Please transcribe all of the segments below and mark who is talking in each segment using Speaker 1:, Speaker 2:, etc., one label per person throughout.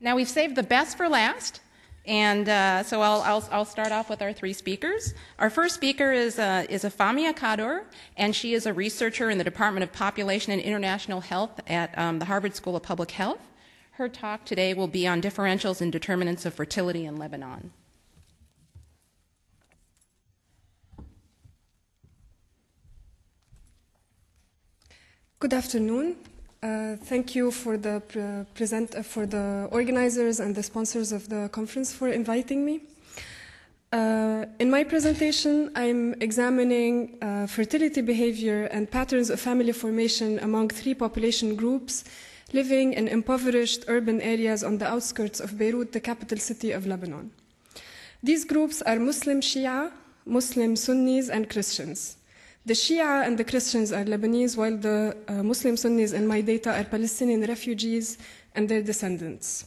Speaker 1: Now we've saved the best for last, and so I'll start off with our three speakers. Our first speaker is Afamia Kador, and she is a researcher in the Department of Population and International Health at the Harvard School of Public Health. Her talk today will be on differentials and determinants of fertility in Lebanon.
Speaker 2: Good afternoon. Thank you for the organizers and the sponsors of the conference for inviting me. In my presentation, I'm examining fertility behavior and patterns of family formation among three population groups living in impoverished urban areas on the outskirts of Beirut, the capital city of Lebanon. These groups are Muslim Shia, Muslim Sunnis, and Christians. The Shia and the Christians are Lebanese, while the Muslim Sunnis in my data are Palestinian refugees and their descendants.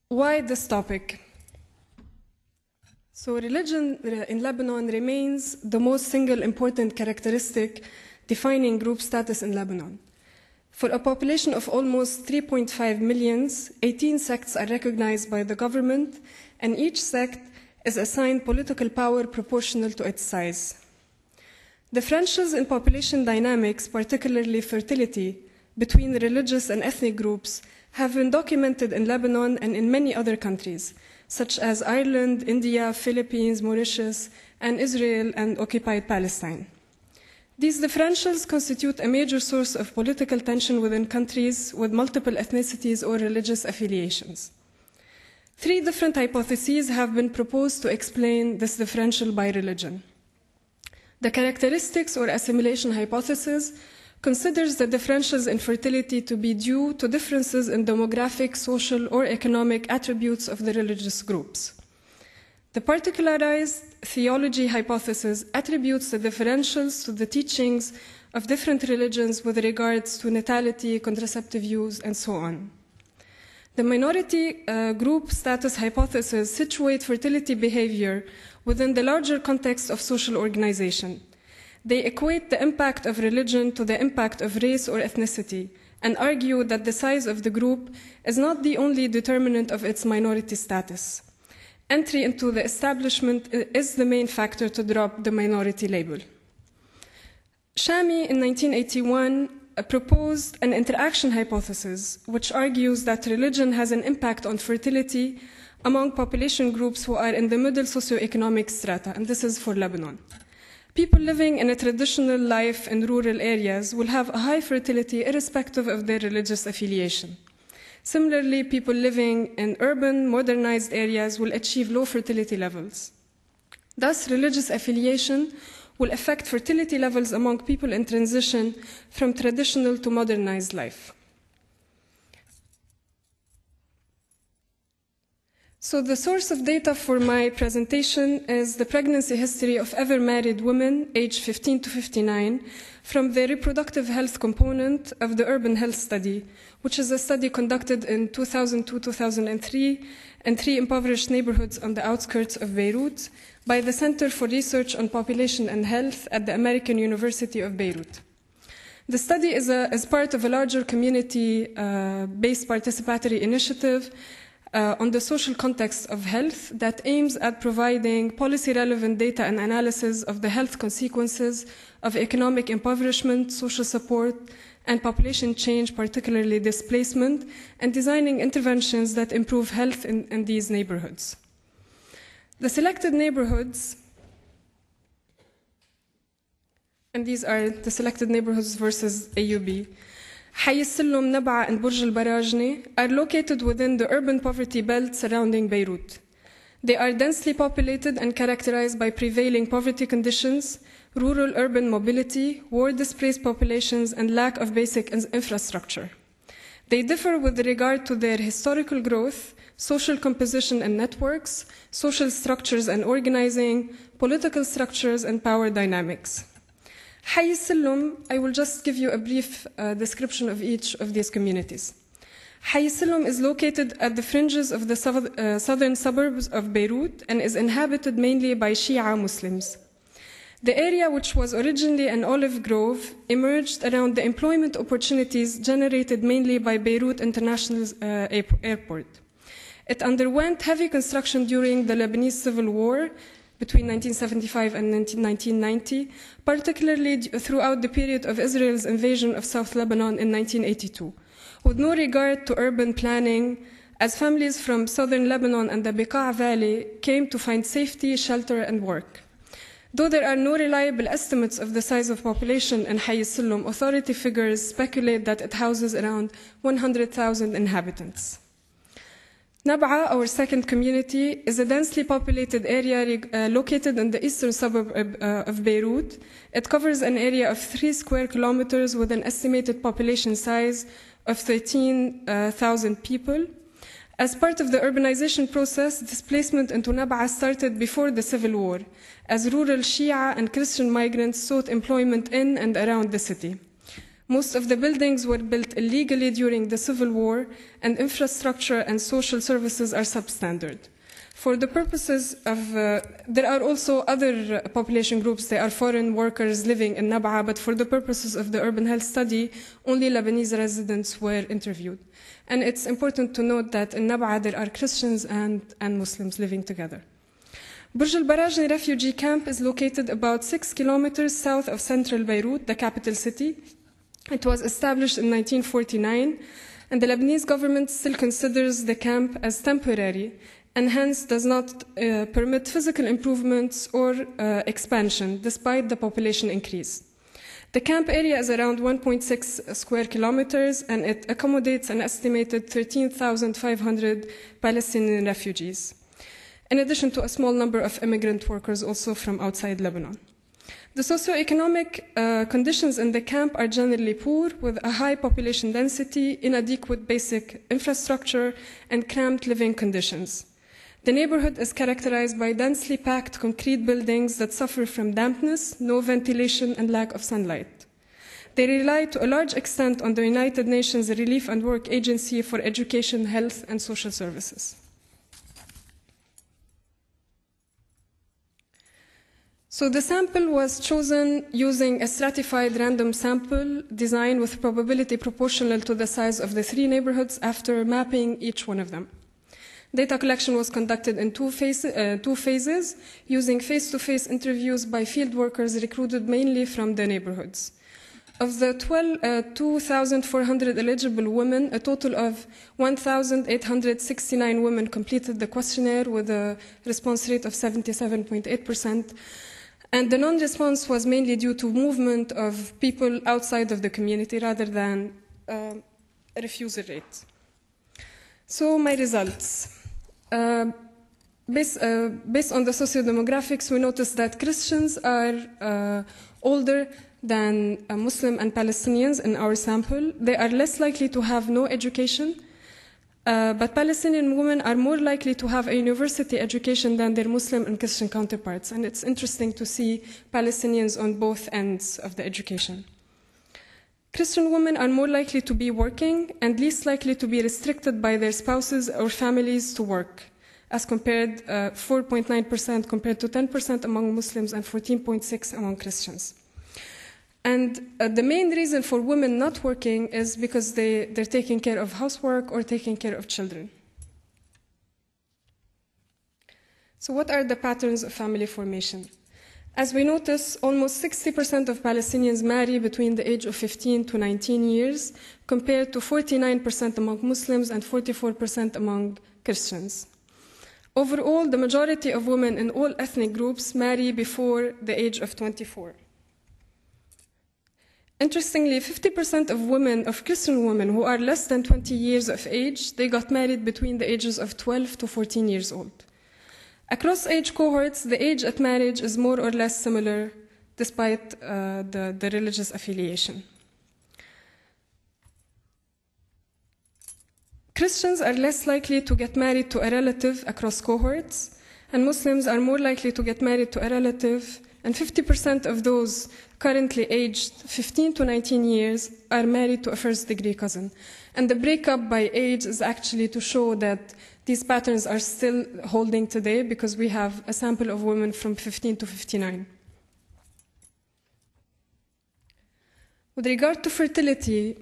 Speaker 2: Why this topic? So religion in Lebanon remains the most single important characteristic defining group status in Lebanon. For a population of almost 3.5 million, 18 sects are recognized by the government, and each sect is assigned political power proportional to its size. Differentials in population dynamics, particularly fertility, between religious and ethnic groups have been documented in Lebanon and in many other countries, such as Ireland, India, Philippines, Mauritius, and Israel and occupied Palestine. These differentials constitute a major source of political tension within countries with multiple ethnicities or religious affiliations. Three different hypotheses have been proposed to explain this differential by religion. The characteristics or assimilation hypothesis considers the differentials in fertility to be due to differences in demographic, social, or economic attributes of the religious groups. The particularized theology hypothesis attributes the differentials to the teachings of different religions with regards to natality, contraceptive use, and so on. The minority group status hypothesis situates fertility behavior within the larger context of social organization. They equate the impact of religion to the impact of race or ethnicity and argue that the size of the group is not the only determinant of its minority status. Entry into the establishment is the main factor to drop the minority label. Shami in 1981 proposed an interaction hypothesis, which argues that religion has an impact on fertility among population groups who are in the middle socioeconomic strata, and this is for Lebanon. People living in a traditional life in rural areas will have a high fertility irrespective of their religious affiliation. Similarly, people living in urban, modernized areas will achieve low fertility levels. Thus, religious affiliation will affect fertility levels among people in transition from traditional to modernized life. So the source of data for my presentation is the pregnancy history of ever married women aged 15 to 59 from the reproductive health component of the urban health study, which is a study conducted in 2002-2003 in three impoverished neighborhoods on the outskirts of Beirut by the Center for Research on Population and Health at the American University of Beirut. The study is part of a larger community-based participatory initiative on the social context of health that aims at providing policy-relevant data and analysis of the health consequences of economic impoverishment, social support, and population change, particularly displacement, and designing interventions that improve health in these neighborhoods. The selected neighborhoods, and these are the selected neighborhoods versus AUB, Hayy Silum, Nab'a, and Burj al-Barajni are located within the urban poverty belt surrounding Beirut. They are densely populated and characterized by prevailing poverty conditions, rural-urban mobility, war-displaced populations, and lack of basic infrastructure. They differ with regard to their historical growth, social composition and networks, social structures and organizing, political structures, and power dynamics. Hayy Silum, I will just give you a brief description of each of these communities. Hayy Silum is located at the fringes of the southern suburbs of Beirut and is inhabited mainly by Shia Muslims. The area, which was originally an olive grove, emerged around the employment opportunities generated mainly by Beirut International Airport. It underwent heavy construction during the Lebanese Civil War between 1975 and 1990, particularly throughout the period of Israel's invasion of South Lebanon in 1982, with no regard to urban planning, as families from southern Lebanon and the Bekaa Valley came to find safety, shelter, and work. Though there are no reliable estimates of the size of population in Hayy Silum, authority figures speculate that it houses around 100,000 inhabitants. Nab'a, our second community, is a densely populated area located in the eastern suburb of Beirut. It covers an area of 3 square kilometers with an estimated population size of 13,000 people. As part of the urbanization process, displacement into Nab'a started before the Civil War, as rural Shia and Christian migrants sought employment in and around the city. Most of the buildings were built illegally during the Civil War, and infrastructure and social services are substandard. For the purposes of, there are also other population groups. They are foreign workers living in Nab'a, but for the purposes of the urban health study, only Lebanese residents were interviewed. And it's important to note that in Nab'a there are Christians and Muslims living together. Burj al-Barajni refugee camp is located about 6 kilometers south of central Beirut, the capital city. It was established in 1949, and the Lebanese government still considers the camp as temporary and hence does not permit physical improvements or expansion despite the population increase. The camp area is around 1.6 square kilometers, and it accommodates an estimated 13,500 Palestinian refugees, in addition to a small number of immigrant workers also from outside Lebanon. The socioeconomic conditions in the camp are generally poor, with a high population density, inadequate basic infrastructure, and cramped living conditions. The neighborhood is characterized by densely packed concrete buildings that suffer from dampness, no ventilation, and lack of sunlight. They rely to a large extent on the United Nations Relief and Work Agency for education, health, and social services. So the sample was chosen using a stratified random sample design with probability proportional to the size of the 3 neighborhoods after mapping each one of them. Data collection was conducted in two phases, using face-to-face interviews by field workers recruited mainly from the neighborhoods. Of the 2,400 eligible women, a total of 1,869 women completed the questionnaire with a response rate of 77.8%. And the non-response was mainly due to movement of people outside of the community rather than a refusal rate. So my results. Based on the sociodemographics, we noticed that Christians are older than Muslim and Palestinians in our sample. They are less likely to have no education, but Palestinian women are more likely to have a university education than their Muslim and Christian counterparts. And it's interesting to see Palestinians on both ends of the education. Christian women are more likely to be working and least likely to be restricted by their spouses or families to work, as compared 4.9% compared to 10% among Muslims and 14.6% among Christians. And the main reason for women not working is because they're taking care of housework or taking care of children. So what are the patterns of family formation? As we notice, almost 60% of Palestinians marry between the age of 15 to 19 years, compared to 49% among Muslims and 44% among Christians. Overall, the majority of women in all ethnic groups marry before the age of 24. Interestingly, 50% of Christian women who are less than 20 years of age, they got married between the ages of 12 to 14 years old. Across age cohorts, the age at marriage is more or less similar, despite the religious affiliation. Christians are less likely to get married to a relative across cohorts, and Muslims are more likely to get married to a relative, and 50% of those currently aged 15 to 19 years are married to a first-degree cousin. And the breakup by age is actually to show that these patterns are still holding today, because we have a sample of women from 15 to 59. With regard to fertility,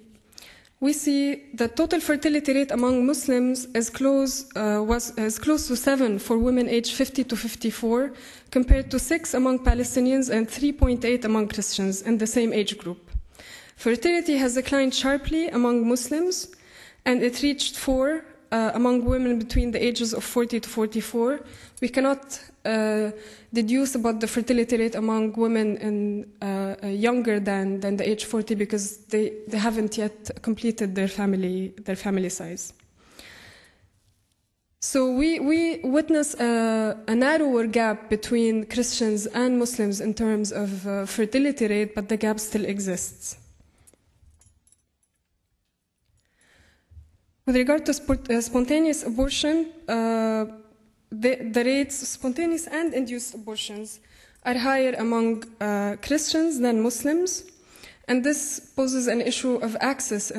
Speaker 2: we see the total fertility rate among Muslims is close to 7 for women aged 50 to 54, compared to 6 among Palestinians and 3.8 among Christians in the same age group. Fertility has declined sharply among Muslims, and it reached 4 among women between the ages of 40 to 44. We cannot deduce about the fertility rate among women younger than the age 40 because they haven't yet completed their family size. So we witness a narrower gap between Christians and Muslims in terms of fertility rate, but the gap still exists. With regard to spontaneous abortion, the rates, spontaneous and induced abortions, are higher among Christians than Muslims. And this poses an issue of access,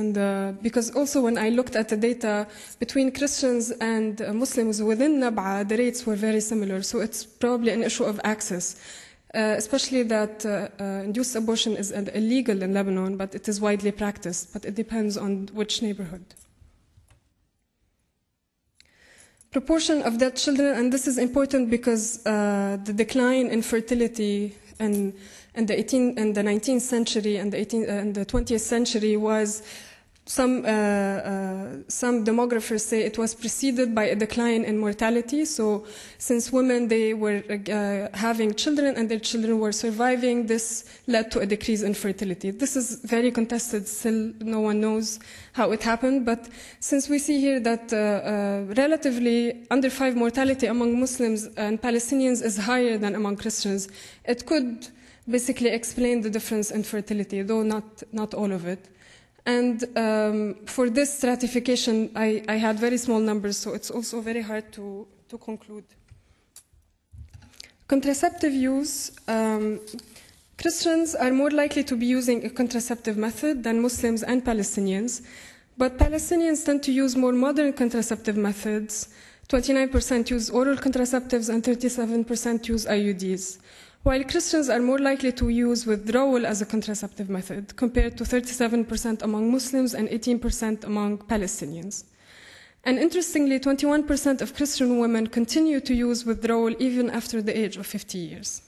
Speaker 2: because also when I looked at the data between Christians and Muslims within Nab'a, the rates were very similar. So it's probably an issue of access, especially that induced abortion is illegal in Lebanon, but it is widely practiced. But it depends on which neighborhood. Proportion of dead children, and this is important because the decline in fertility in the 19th century and the 20th century was, some demographers say it was preceded by a decline in mortality. So since women, they were having children and their children were surviving, this led to a decrease in fertility. This is very contested, still no one knows how it happened, but since we see here that relatively under 5 mortality among Muslims and Palestinians is higher than among Christians, it could basically explain the difference in fertility, though not all of it. And for this stratification, I had very small numbers, so it's also very hard to conclude. Contraceptive use. Christians are more likely to be using a contraceptive method than Muslims and Palestinians, but Palestinians tend to use more modern contraceptive methods. 29% use oral contraceptives and 37% use IUDs. While Christians are more likely to use withdrawal as a contraceptive method, compared to 37% among Muslims and 18% among Palestinians. And interestingly, 21% of Christian women continue to use withdrawal even after the age of 50 years.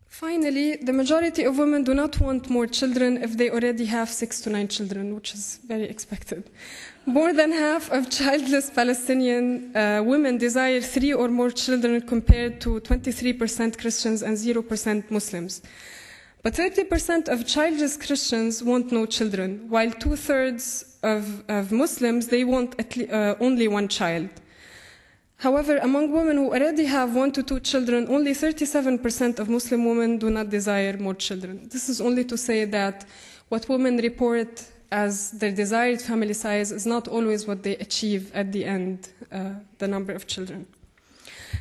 Speaker 2: Finally, the majority of women do not want more children if they already have 6 to 9 children, which is very expected. More than half of childless Palestinian women desire 3 or more children, compared to 23% Christians and 0% Muslims. But 30% of childless Christians want no children, while 2/3 of Muslims, they want only 1 child. However, among women who already have 1 to 2 children, only 37% of Muslim women do not desire more children. This is only to say that what women report as their desired family size is not always what they achieve at the end, the number of children.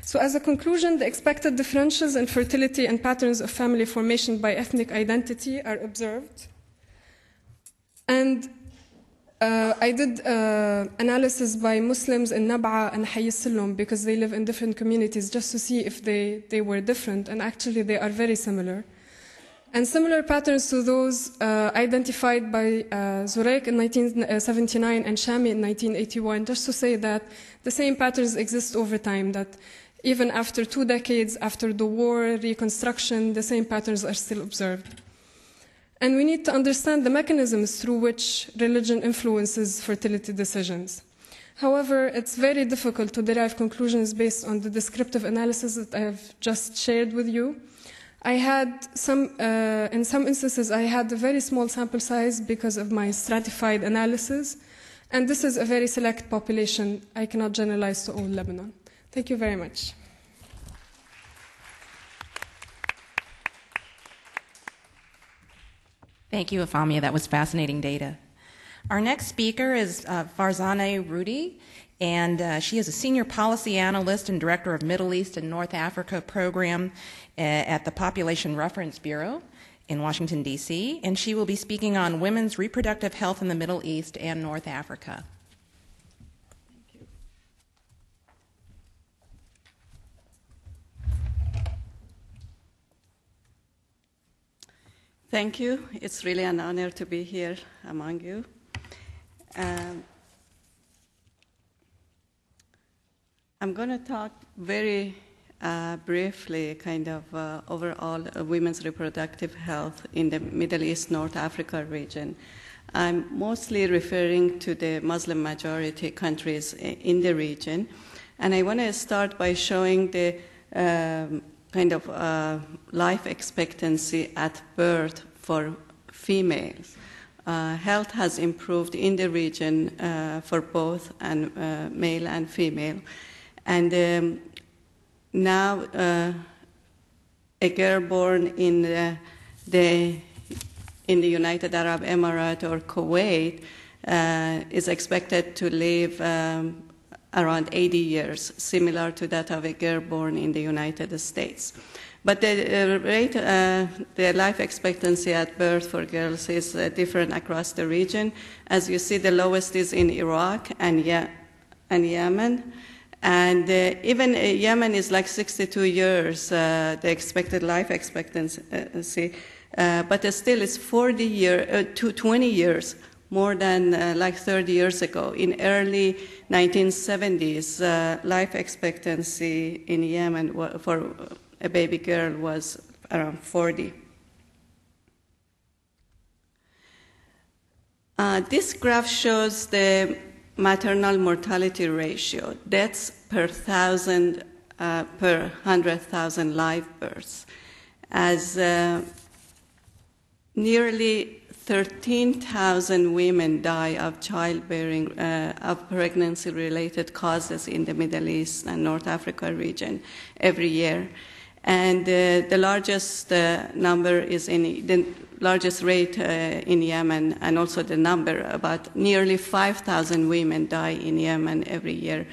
Speaker 2: So as a conclusion, the expected differentials in fertility and patterns of family formation by ethnic identity are observed. And I did analysis by Muslims in Nab'a and Hayy Silom because they live in different communities, just to see if they were different, and actually they are very similar. And similar patterns to those identified by Zurek in 1979 and Shami in 1981, just to say that the same patterns exist over time, that even after 2 decades after the war, reconstruction, the same patterns are still observed. And we need to understand the mechanisms through which religion influences fertility decisions. However, it's very difficult to derive conclusions based on the descriptive analysis that I have just shared with you. I had in some instances, I had a very small sample size because of my stratified analysis, and this is a very select population. I cannot generalize to all Lebanon. Thank you very much.
Speaker 1: Thank you, Afamia. That was fascinating data. Our next speaker is Farzaneh Rudy, and she is a senior policy analyst and director of Middle East and North Africa program at the Population Reference Bureau in Washington, D.C., and she will be speaking on women's reproductive health in the Middle East and North Africa.
Speaker 3: Thank you. It's really an honor to be here among you. I'm going to talk very briefly, kind of overall women's reproductive health in the Middle East, North Africa region. I'm mostly referring to the Muslim majority countries in the region. And I want to start by showing the kind of life expectancy at birth for females. Health has improved in the region for both male and female. And now a girl born in the United Arab Emirates or Kuwait is expected to live around 80 years, similar to that of a girl born in the United States. But the rate, the life expectancy at birth for girls is different across the region. As you see, the lowest is in Iraq and Yemen. And even Yemen is like 62 years, the expected life expectancy, but still it's 20 years more than like 30 years ago. In early 1970s, life expectancy in Yemen for a baby girl was around 40. This graph shows the maternal mortality ratio, deaths per 100,000 live births, as nearly 13,000 women die of childbearing, of pregnancy-related causes in the Middle East and North Africa region every year. And the largest number is the largest rate in Yemen, and also the number, about nearly 5,000 women die in Yemen every year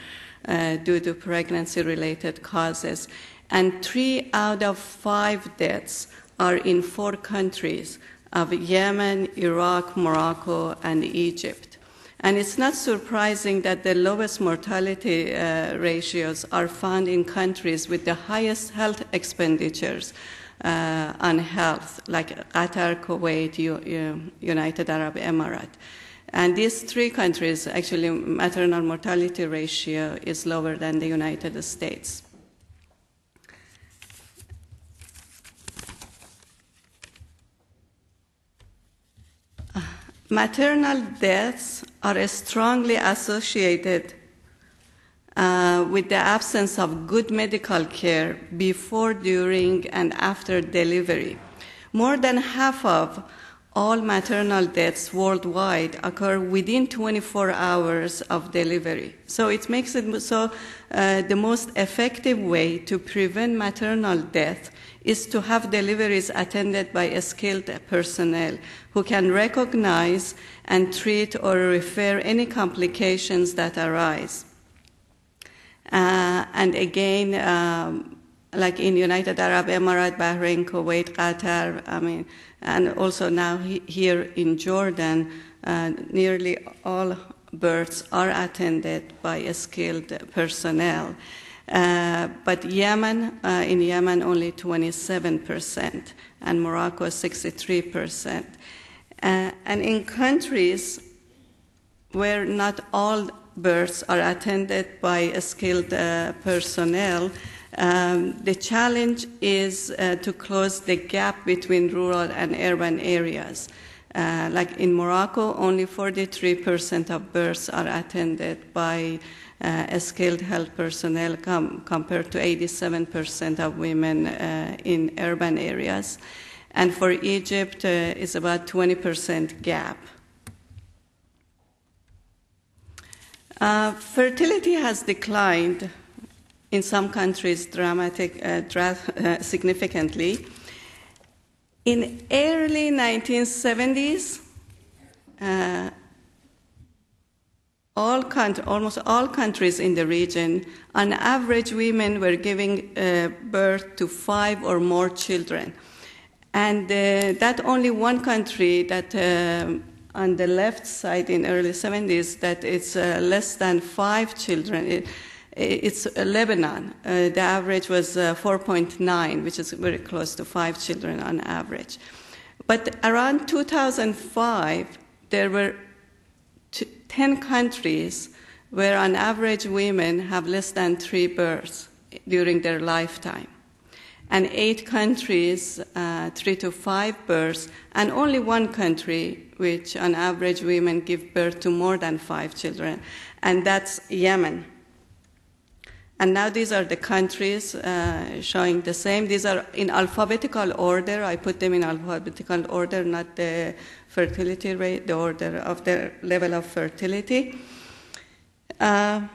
Speaker 3: due to pregnancy-related causes. And 3 out of 5 deaths are in 4 countries of Yemen, Iraq, Morocco, and Egypt. And it's not surprising that the lowest mortality ratios are found in countries with the highest health expenditures on health, like Qatar, Kuwait, United Arab Emirates. And these 3 countries, actually, maternal mortality ratio is lower than the United States. Maternal deaths are strongly associated with the absence of good medical care before, during, and after delivery. More than half of all maternal deaths worldwide occur within 24 hours of delivery. So it makes it so the most effective way to prevent maternal death is to have deliveries attended by a skilled personnel who can recognize and treat or refer any complications that arise. And again, like in United Arab Emirates, Bahrain, Kuwait, Qatar, and also now here in Jordan, nearly all births are attended by a skilled personnel. But in Yemen, only 27%, and Morocco, 63%. And in countries where not all births are attended by a skilled personnel, the challenge is to close the gap between rural and urban areas. Like in Morocco, only 43% of births are attended by a skilled health personnel compared to 87% of women in urban areas. And for Egypt, it's about 20% gap. Fertility has declined in some countries significantly. In early 1970s, almost all countries in the region, on average, women were giving birth to 5 or more children. And that only one country that on the left side in early 70s, that it's less than 5 children. It's Lebanon. The average was 4.9, which is very close to 5 children on average. But around 2005, there were 10 countries where on average women have less than 3 births during their lifetime, and 8 countries, 3 to 5 births, and only 1 country which on average women give birth to more than 5 children, and that's Yemen. And now these are the countries showing the same. These are in alphabetical order. I put them in alphabetical order, not the fertility rate, the order of the level of fertility. And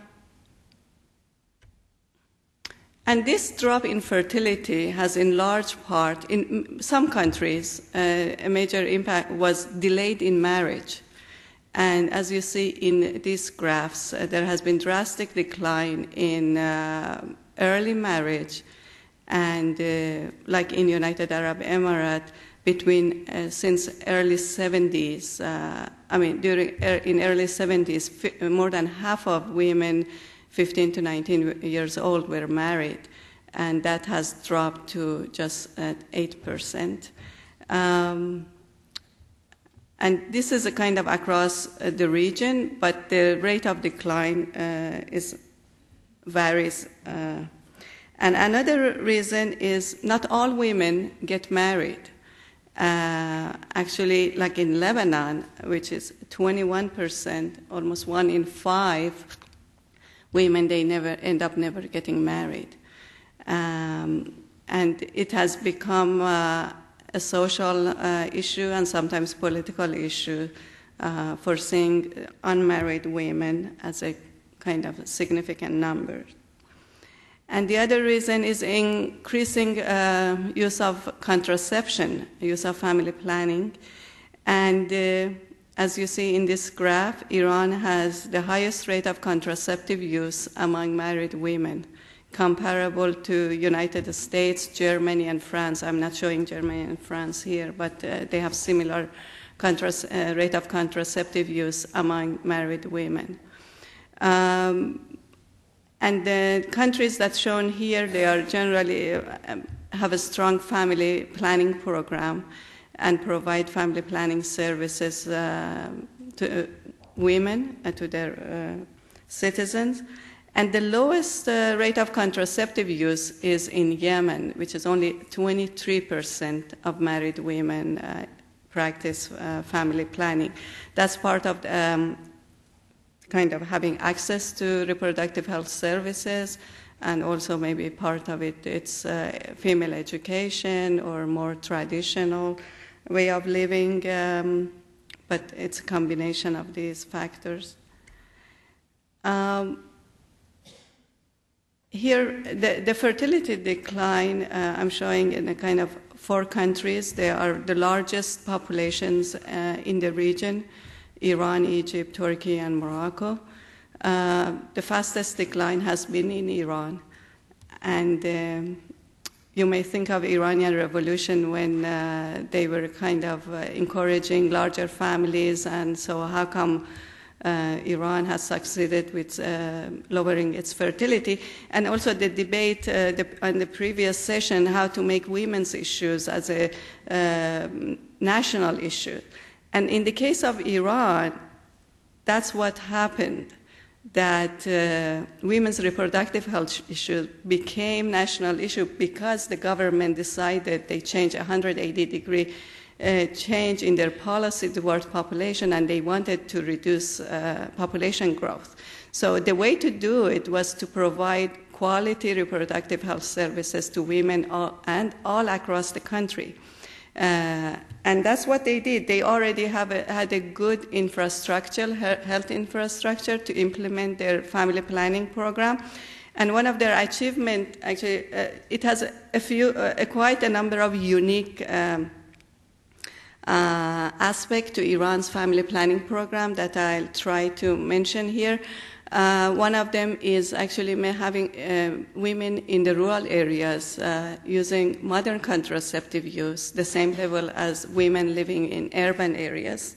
Speaker 3: this drop in fertility has in large part, in some countries, a major impact was delayed in marriage. And as you see in these graphs, there has been drastic decline in early marriage, and like in United Arab Emirates, since early 70s, in early 70s, more than half of women 15 to 19 years old were married, and that has dropped to just 8%. And this is a kind of across the region, but the rate of decline varies. And another reason is not all women get married. Actually, like in Lebanon, which is 21%, almost 1 in 5 women, they end up never getting married. And it has become a social issue and sometimes political issue for seeing unmarried women as a kind of significant number. And the other reason is increasing use of contraception, use of family planning. And as you see in this graph, Iran has the highest rate of contraceptive use among married women, comparable to United States, Germany, and France. I'm not showing Germany and France here, but they have similar rate of contraceptive use among married women. And the countries that's shown here, they are generally have a strong family planning program and provide family planning services to women and to their citizens. And the lowest rate of contraceptive use is in Yemen, which is only 23% of married women practice family planning. That's part of kind of having access to reproductive health services, and also maybe part of it's female education or more traditional way of living, but it's a combination of these factors. Here, the fertility decline I'm showing in a kind of 4 countries. They are the largest populations in the region: Iran, Egypt, Turkey, and Morocco. The fastest decline has been in Iran. And you may think of Iranian Revolution when they were kind of encouraging larger families, and so how come Iran has succeeded with lowering its fertility? And also the debate on the previous session, how to make women's issues as a national issue. And in the case of Iran, that's what happened, that women's reproductive health issue became national issue because the government decided they changed 180-degree change in their policy towards population, and they wanted to reduce population growth. So the way to do it was to provide quality reproductive health services to women all across the country. And that's what they did. They already had a good infrastructure, health infrastructure, to implement their family planning program. And one of their achievements, actually, it has quite a number of unique aspects to Iran's family planning program that I'll try to mention here. One of them is actually having women in the rural areas using modern contraceptive use, the same level as women living in urban areas.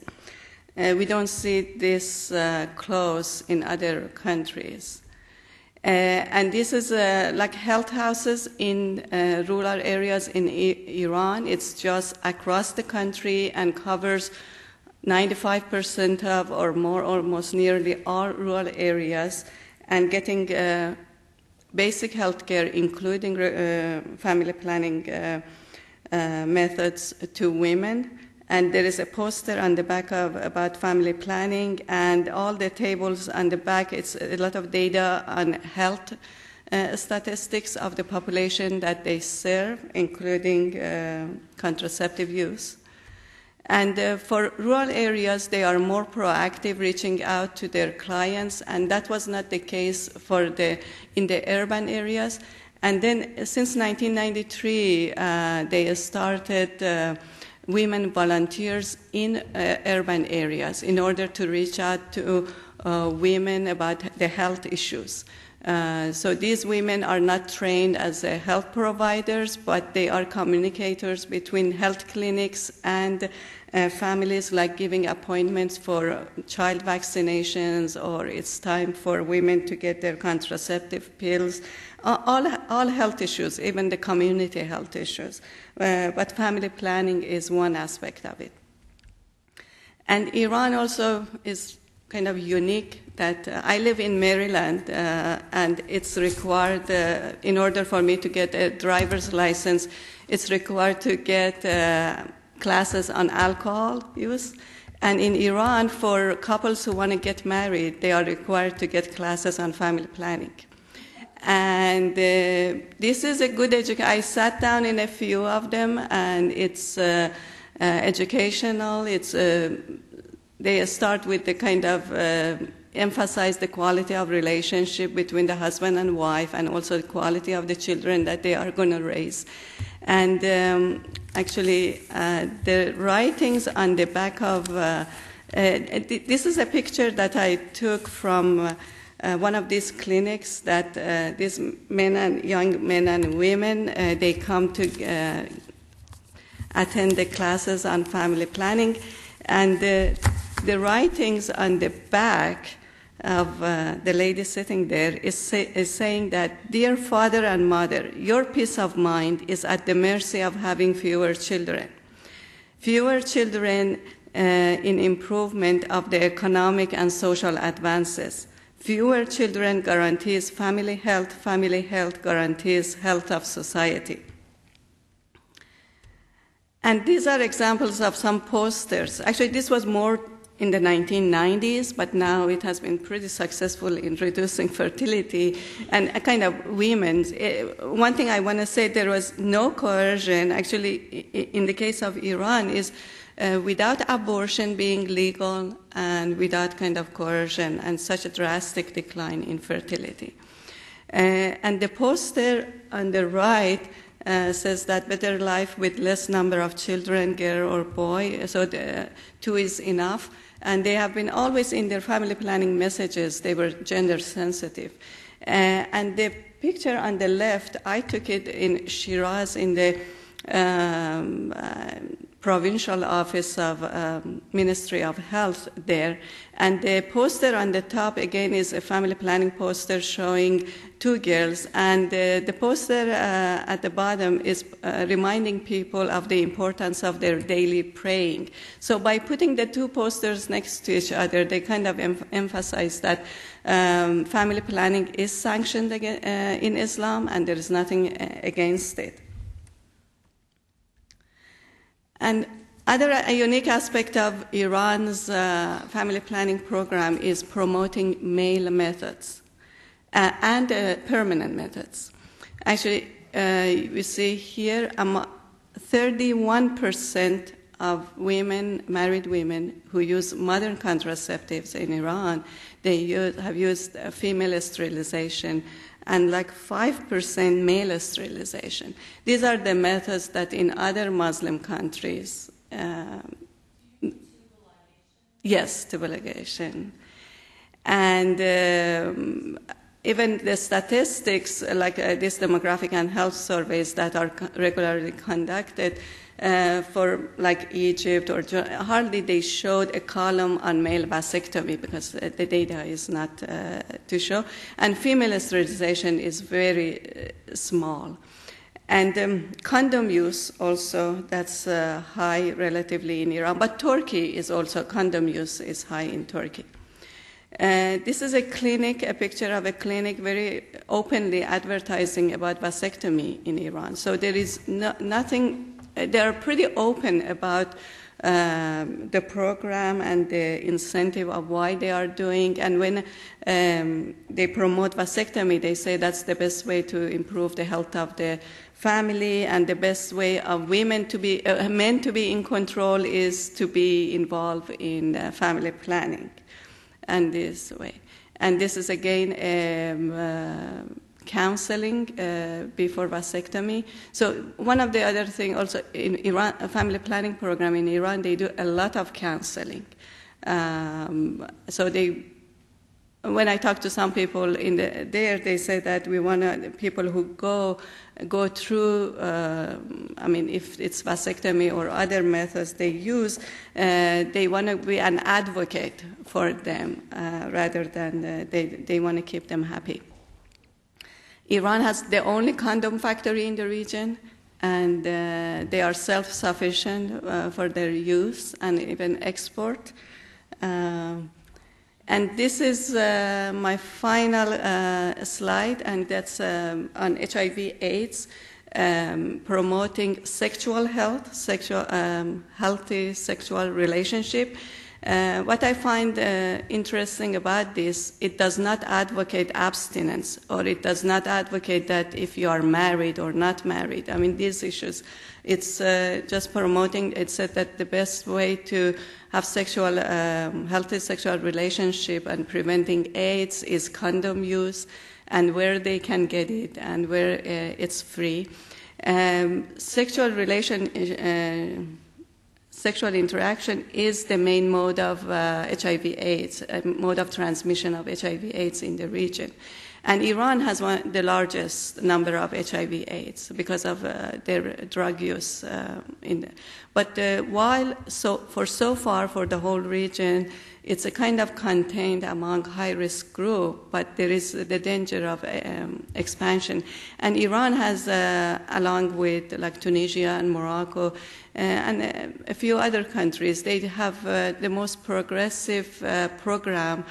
Speaker 3: We don't see this close in other countries. And this is like health houses in rural areas in Iran. It's just across the country and covers 95% of or more, almost nearly all rural areas, and getting basic health care, including family planning methods to women. And there is a poster on the back about family planning, and all the tables on the back, it's a lot of data on health statistics of the population that they serve, including contraceptive use. And for rural areas, they are more proactive, reaching out to their clients, and that was not the case in the urban areas. And then since 1993, they started women volunteers in urban areas in order to reach out to women about the health issues. So these women are not trained as health providers, but they are communicators between health clinics and families, like giving appointments for child vaccinations, or it's time for women to get their contraceptive pills, all health issues, even the community health issues. But family planning is one aspect of it. And Iran also is kind of unique that I live in Maryland, and it's required, in order for me to get a driver's license, it's required to get classes on alcohol use. And in Iran, for couples who want to get married, they are required to get classes on family planning. And this is a good education. I sat down in a few of them, and it's educational. It's they start with the kind of emphasize the quality of relationship between the husband and wife, and also the quality of the children that they are going to raise. And actually, the writings on the back of this is a picture that I took from one of these clinics that these young men and women, they come to attend the classes on family planning, and the writings on the back of the lady sitting there is saying that, dear father and mother, your peace of mind is at the mercy of having fewer children. Fewer children in improvement of the economic and social advances. Fewer children guarantees family health guarantees health of society. And these are examples of some posters. Actually, this was more in the 1990s, but now it has been pretty successful in reducing fertility and a kind of women's. One thing I want to say, there was no coercion. Actually, in the case of Iran, is without abortion being legal and without kind of coercion, and such a drastic decline in fertility. And the poster on the right says that better life with less number of children, girl or boy, so the 2 is enough. And they have been always in their family planning messages, they were gender sensitive. And the picture on the left, I took it in Shiraz in the provincial office of Ministry of Health there. And the poster on the top, again, is a family planning poster showing 2 girls. And the poster at the bottom is reminding people of the importance of their daily praying. So by putting the 2 posters next to each other, they kind of emphasize that family planning is sanctioned in Islam, and there is nothing against it. And a unique aspect of Iran's family planning program is promoting male methods and permanent methods. Actually, we see here 31% of women, married women, who use modern contraceptives in Iran, they have used female sterilization, and like 5% male sterilization. These are the methods that in other Muslim countries, yes, tubal ligation. And even the statistics, like these demographic and health surveys that are regularly conducted, for like Egypt or hardly they showed a column on male vasectomy because the data is not to show. And female sterilization is very small. And condom use also, that's high relatively in Iran. But Turkey is also, condom use is high in Turkey. This is a clinic, a picture of a clinic very openly advertising about vasectomy in Iran. So there is nothing, they are pretty open about the program and the incentive of why they are doing. And when they promote vasectomy, they say that's the best way to improve the health of the family, and the best way of women to be, men to be in control is to be involved in family planning. And this way. And this is again counseling before vasectomy. So one of the other things also in Iran, a family planning program in Iran, they do a lot of counseling. So they, when I talk to some people in there, they say that we want people who go through, I mean, if it's vasectomy or other methods they use, they want to be an advocate for them rather than they want to keep them happy. Iran has the only condom factory in the region, and they are self-sufficient for their use and even export. And this is my final slide, and that's on HIV/AIDS, promoting sexual health, healthy sexual relationship. What I find interesting about this, it does not advocate abstinence, or it does not advocate that if you are married or not married. I mean, these issues, it's just promoting, it said that the best way to have healthy sexual relationship and preventing AIDS is condom use, and where they can get it and where it's free. Sexual interaction is the main mode of HIV/AIDS, mode of transmission of HIV/AIDS in the region. And Iran has the largest number of HIV/AIDS because of their drug use. But so far for the whole region, it's a kind of contained among high-risk group, but there is the danger of expansion. And Iran has, along with like Tunisia and Morocco and a few other countries, they have the most progressive program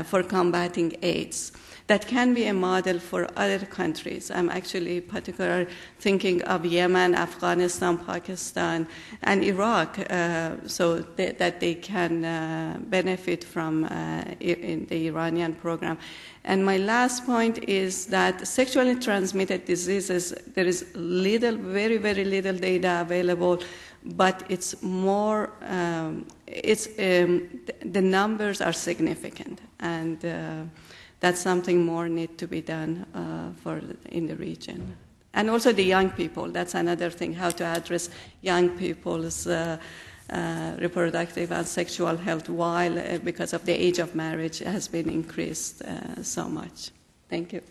Speaker 3: for combating AIDS. That can be a model for other countries. I'm actually particularly thinking of Yemen, Afghanistan, Pakistan, and Iraq, so that they can benefit from in the Iranian program. And my last point is that sexually transmitted diseases, there is very, very little data available, but it's more, the numbers are significant. And that's something more need to be done in the region. And also the young people, that's another thing, how to address young people's reproductive and sexual health while, because of the age of marriage, has been increased so much. Thank you.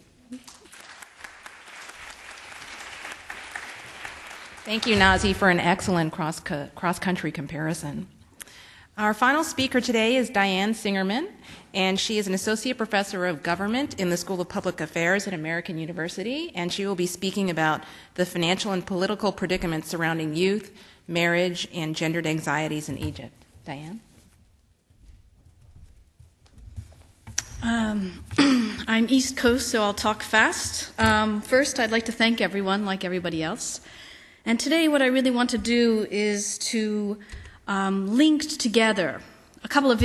Speaker 1: Thank you, Nazi, for an excellent cross-country comparison. Our final speaker today is Diane Singerman, and she is an associate professor of government in the School of Public Affairs at American University, and she will be speaking about the financial and political predicaments surrounding youth, marriage, and gendered anxieties in Egypt. Diane?
Speaker 4: I'm East Coast, so I'll talk fast. First, I'd like to thank everyone, like everybody else. And today what I really want to do is to link together a couple of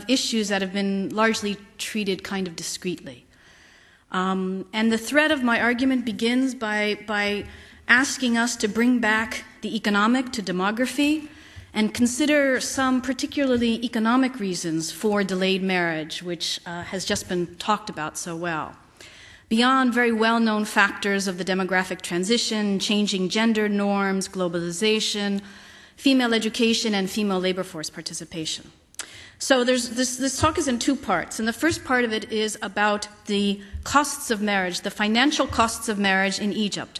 Speaker 4: issues that have been largely treated kind of discreetly. And the thread of my argument begins by asking us to bring back the economic to demography and consider some particularly economic reasons for delayed marriage, which has just been talked about so well. Beyond very well-known factors of the demographic transition, changing gender norms, globalization, female education, and female labor force participation. So this talk is in two parts, and the first part of it is about the costs of marriage, the financial costs of marriage in Egypt.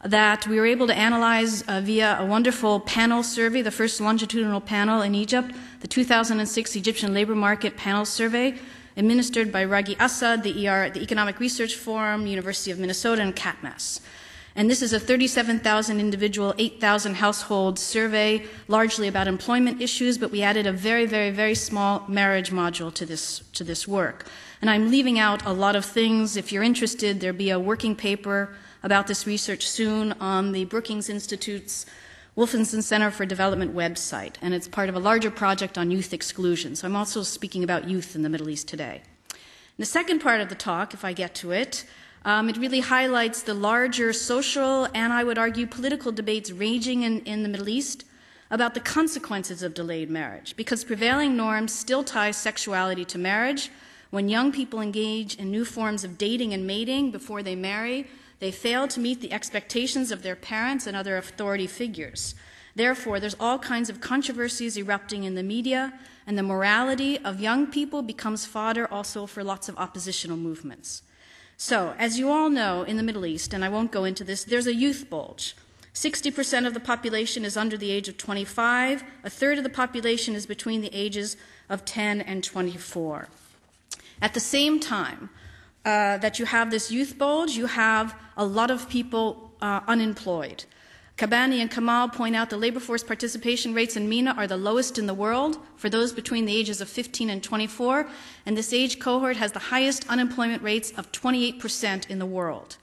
Speaker 4: that we were able to analyze via a wonderful panel survey, the first longitudinal panel in Egypt, the 2006 Egyptian Labor Market Panel Survey, administered by Raghi Assad, the Economic Research Forum, University of Minnesota, and CATMAS. And this is a 37,000 individual, 8,000 household survey, largely about employment issues, but we added a very, very, very small marriage module to this work. And I'm leaving out a lot of things. If you're interested, there'll be a working paper about this research soon on the Brookings Institute's Wolfenson Center for Development website, and it's part of a larger project on youth exclusion. So I'm also speaking about youth in the Middle East today. In the second part of the talk, if I get to it, it really highlights the larger social and, I would argue, political debates raging in the Middle East about the consequences of delayed marriage, because prevailing norms still tie sexuality to marriage. When young people engage in new forms of dating and mating before they marry, they fail to meet the expectations of their parents and other authority figures. Therefore, there's all kinds of controversies erupting in the media, and the morality of young people becomes fodder also for lots of oppositional movements. So, as you all know, in the Middle East, and I won't go into this, there's a youth bulge. 60% of the population is under the age of 25. A third of the population is between the ages of 10 and 24. At the same time that you have this youth bulge, you have a lot of people unemployed. Kabani and Kamal point out the labor force participation rates in MENA are the lowest in the world for those between the ages of 15 and 24, and this age cohort has the highest unemployment rates of 28% in the world.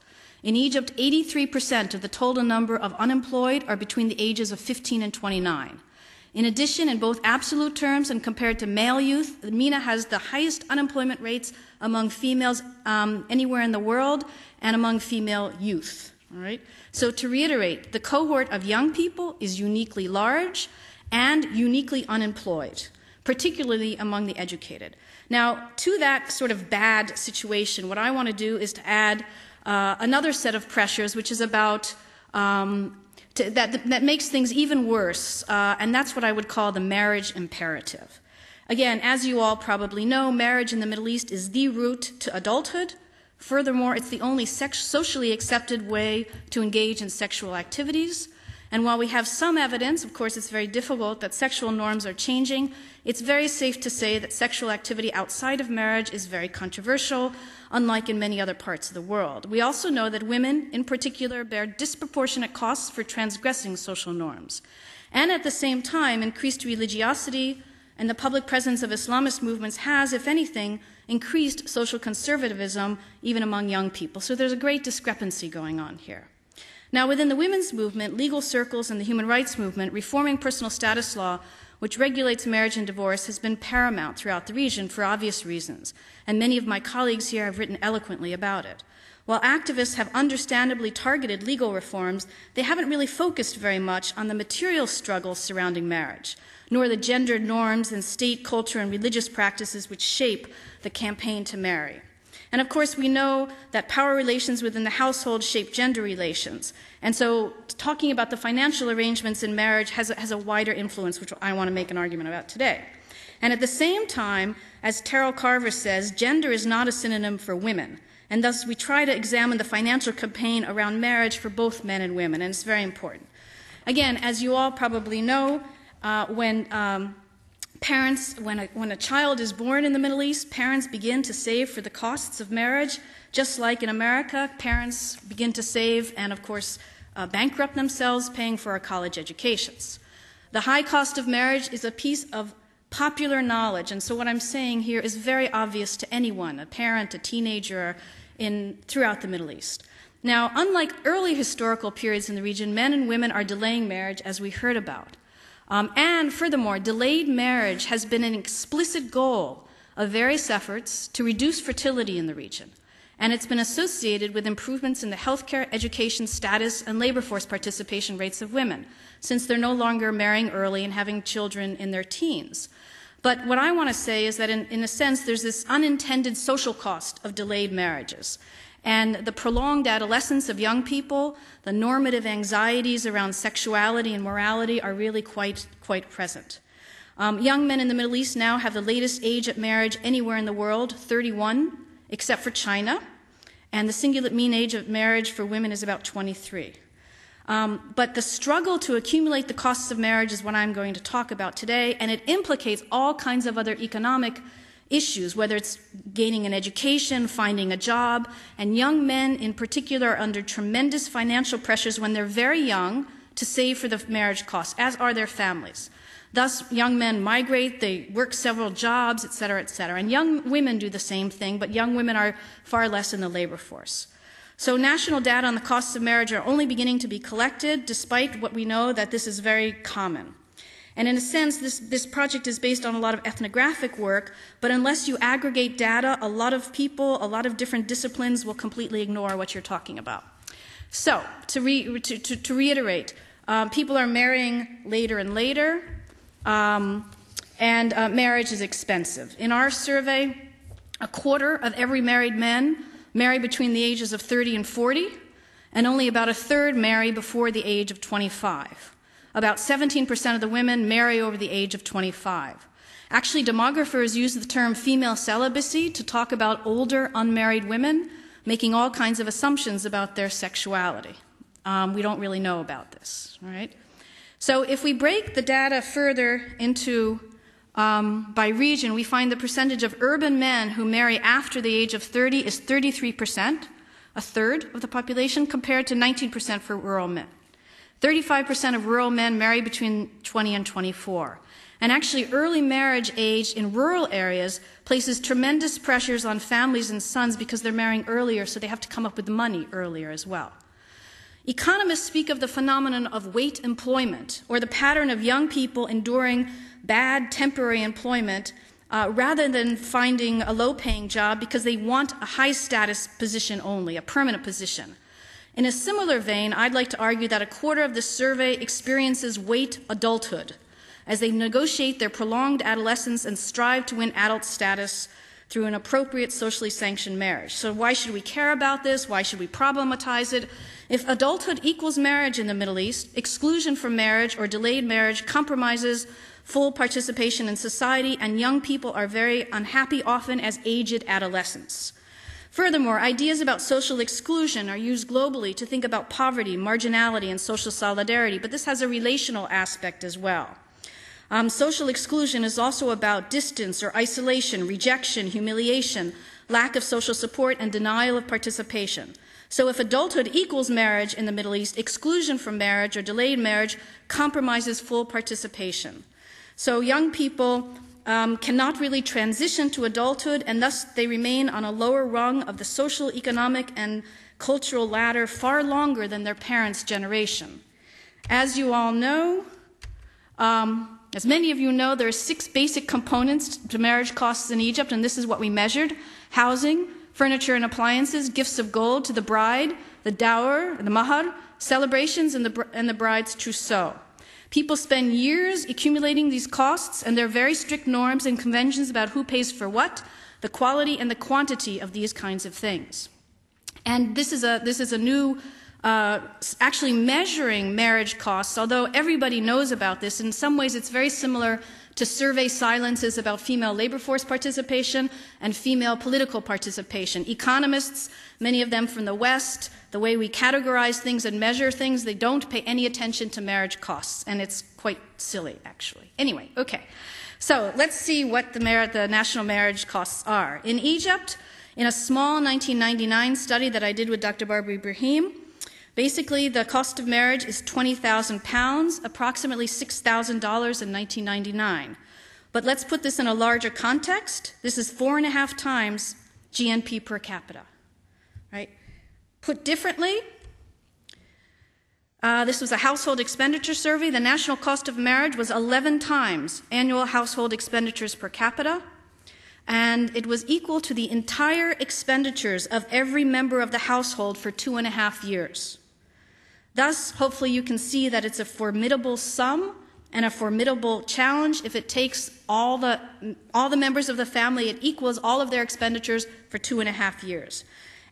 Speaker 4: In Egypt, 83% of the total number of unemployed are between the ages of 15 and 29. In addition, in both absolute terms and compared to male youth, MENA has the highest unemployment rates among females anywhere in the world and among female youth. All right? So to reiterate, the cohort of young people is uniquely large and uniquely unemployed, particularly among the educated. Now, to that sort of bad situation, what I want to do is to add another set of pressures, which is about that makes things even worse, and that's what I would call the marriage imperative. Again, as you all probably know, marriage in the Middle East is the route to adulthood. Furthermore, it's the only socially accepted way to engage in sexual activities. And while we have some evidence, of course it's very difficult, that sexual norms are changing, it's very safe to say that sexual activity outside of marriage is very controversial, unlike in many other parts of the world. We also know that women, in particular, bear disproportionate costs for transgressing social norms. And at the same time, increased religiosity and the public presence of Islamist movements has, if anything, increased social conservatism even among young people. So there's a great discrepancy going on here. Now, within the women's movement, legal circles, and the human rights movement, reforming personal status law, which regulates marriage and divorce, has been paramount throughout the region for obvious reasons, and many of my colleagues here have written eloquently about it. While activists have understandably targeted legal reforms, they haven't really focused very much on the material struggles surrounding marriage, nor the gendered norms and state culture and religious practices which shape the campaign to marry. And of course, we know that power relations within the household shape gender relations. And so talking about the financial arrangements in marriage has a wider influence, which I want to make an argument about today. And at the same time, as Terrell Carver says, gender is not a synonym for women. And thus we try to examine the financial campaign around marriage for both men and women, and it's very important. Again, as you all probably know, when a child is born in the Middle East, parents begin to save for the costs of marriage. Just like in America, parents begin to save and, of course, bankrupt themselves paying for our college educations. The high cost of marriage is a piece of popular knowledge, and so what I'm saying here is very obvious to anyone, a parent, a teenager, throughout the Middle East. Now, unlike early historical periods in the region, men and women are delaying marriage, as we heard about. And furthermore, delayed marriage has been an explicit goal of various efforts to reduce fertility in the region. And it's been associated with improvements in the healthcare, education status, and labor force participation rates of women, since they're no longer marrying early and having children in their teens. But what I want to say is that in a sense, there's this unintended social cost of delayed marriages. And the prolonged adolescence of young people, the normative anxieties around sexuality and morality are really quite present. Young men in the Middle East now have the latest age at marriage anywhere in the world, 31, except for China. And the cingulate mean age of marriage for women is about 23. But the struggle to accumulate the costs of marriage is what I'm going to talk about today, and it implicates all kinds of other economic issues, whether it's gaining an education, finding a job, and young men in particular are under tremendous financial pressures when they're very young to save for the marriage costs, as are their families. Thus, young men migrate, they work several jobs, et cetera, et cetera. And young women do the same thing, but young women are far less in the labor force. So national data on the costs of marriage are only beginning to be collected, despite what we know that this is very common. And in a sense, this project is based on a lot of ethnographic work, but unless you aggregate data, a lot of people, a lot of different disciplines will completely ignore what you're talking about. So, to reiterate, people are marrying later and later, and marriage is expensive. In our survey, a quarter of every married men marry between the ages of 30 and 40, and only about a third marry before the age of 25. About 17% of the women marry over the age of 25. Actually, demographers use the term female celibacy to talk about older unmarried women, making all kinds of assumptions about their sexuality. We don't really know about this, all right? So if we break the data further into by region, we find the percentage of urban men who marry after the age of 30 is 33%, a third of the population, compared to 19% for rural men. 35% of rural men marry between 20 and 24. And actually, early marriage age in rural areas places tremendous pressures on families and sons because they're marrying earlier, so they have to come up with the money earlier as well. Economists speak of the phenomenon of wait employment, or the pattern of young people enduring bad temporary employment rather than finding a low-paying job because they want a high-status position only, a permanent position. In a similar vein, I'd like to argue that a quarter of the survey experiences wait adulthood as they negotiate their prolonged adolescence and strive to win adult status through an appropriate socially sanctioned marriage. So why should we care about this? Why should we problematize it? If adulthood equals marriage in the Middle East, exclusion from marriage or delayed marriage compromises full participation in society, and young people are very unhappy often as aged adolescents. Furthermore, ideas about social exclusion are used globally to think about poverty, marginality, and social solidarity, but this has a relational aspect as well. Social exclusion is also about distance or isolation, rejection, humiliation, lack of social support, and denial of participation. So if adulthood equals marriage in the Middle East, exclusion from marriage or delayed marriage compromises full participation. So young people cannot really transition to adulthood, and thus they remain on a lower rung of the social, economic, and cultural ladder far longer than their parents' generation. As you all know, as many of you know, there are 6 basic components to marriage costs in Egypt, and this is what we measured: housing, furniture and appliances, gifts of gold to the bride, the dower, the mahar, celebrations, and the bride's trousseau. People spend years accumulating these costs, and there are very strict norms and conventions about who pays for what, the quality and the quantity of these kinds of things. And this is a new, actually measuring marriage costs, although everybody knows about this. In some ways, it's very similar to survey silences about female labor force participation and female political participation. Economists, many of them from the West, the way we categorize things and measure things, they don't pay any attention to marriage costs, and it's quite silly, actually. Anyway, okay. So let's see what the national marriage costs are. In Egypt, in a small 1999 study that I did with Dr. Barbara Ibrahim, basically the cost of marriage is £20,000, approximately $6,000 in 1999. But let's put this in a larger context. This is 4.5 times GNP per capita, right? Put differently, this was a household expenditure survey. The national cost of marriage was 11 times annual household expenditures per capita, and it was equal to the entire expenditures of every member of the household for 2.5 years. Thus, hopefully you can see that it's a formidable sum and a formidable challenge. If it takes all the members of the family, it equals all of their expenditures for 2.5 years.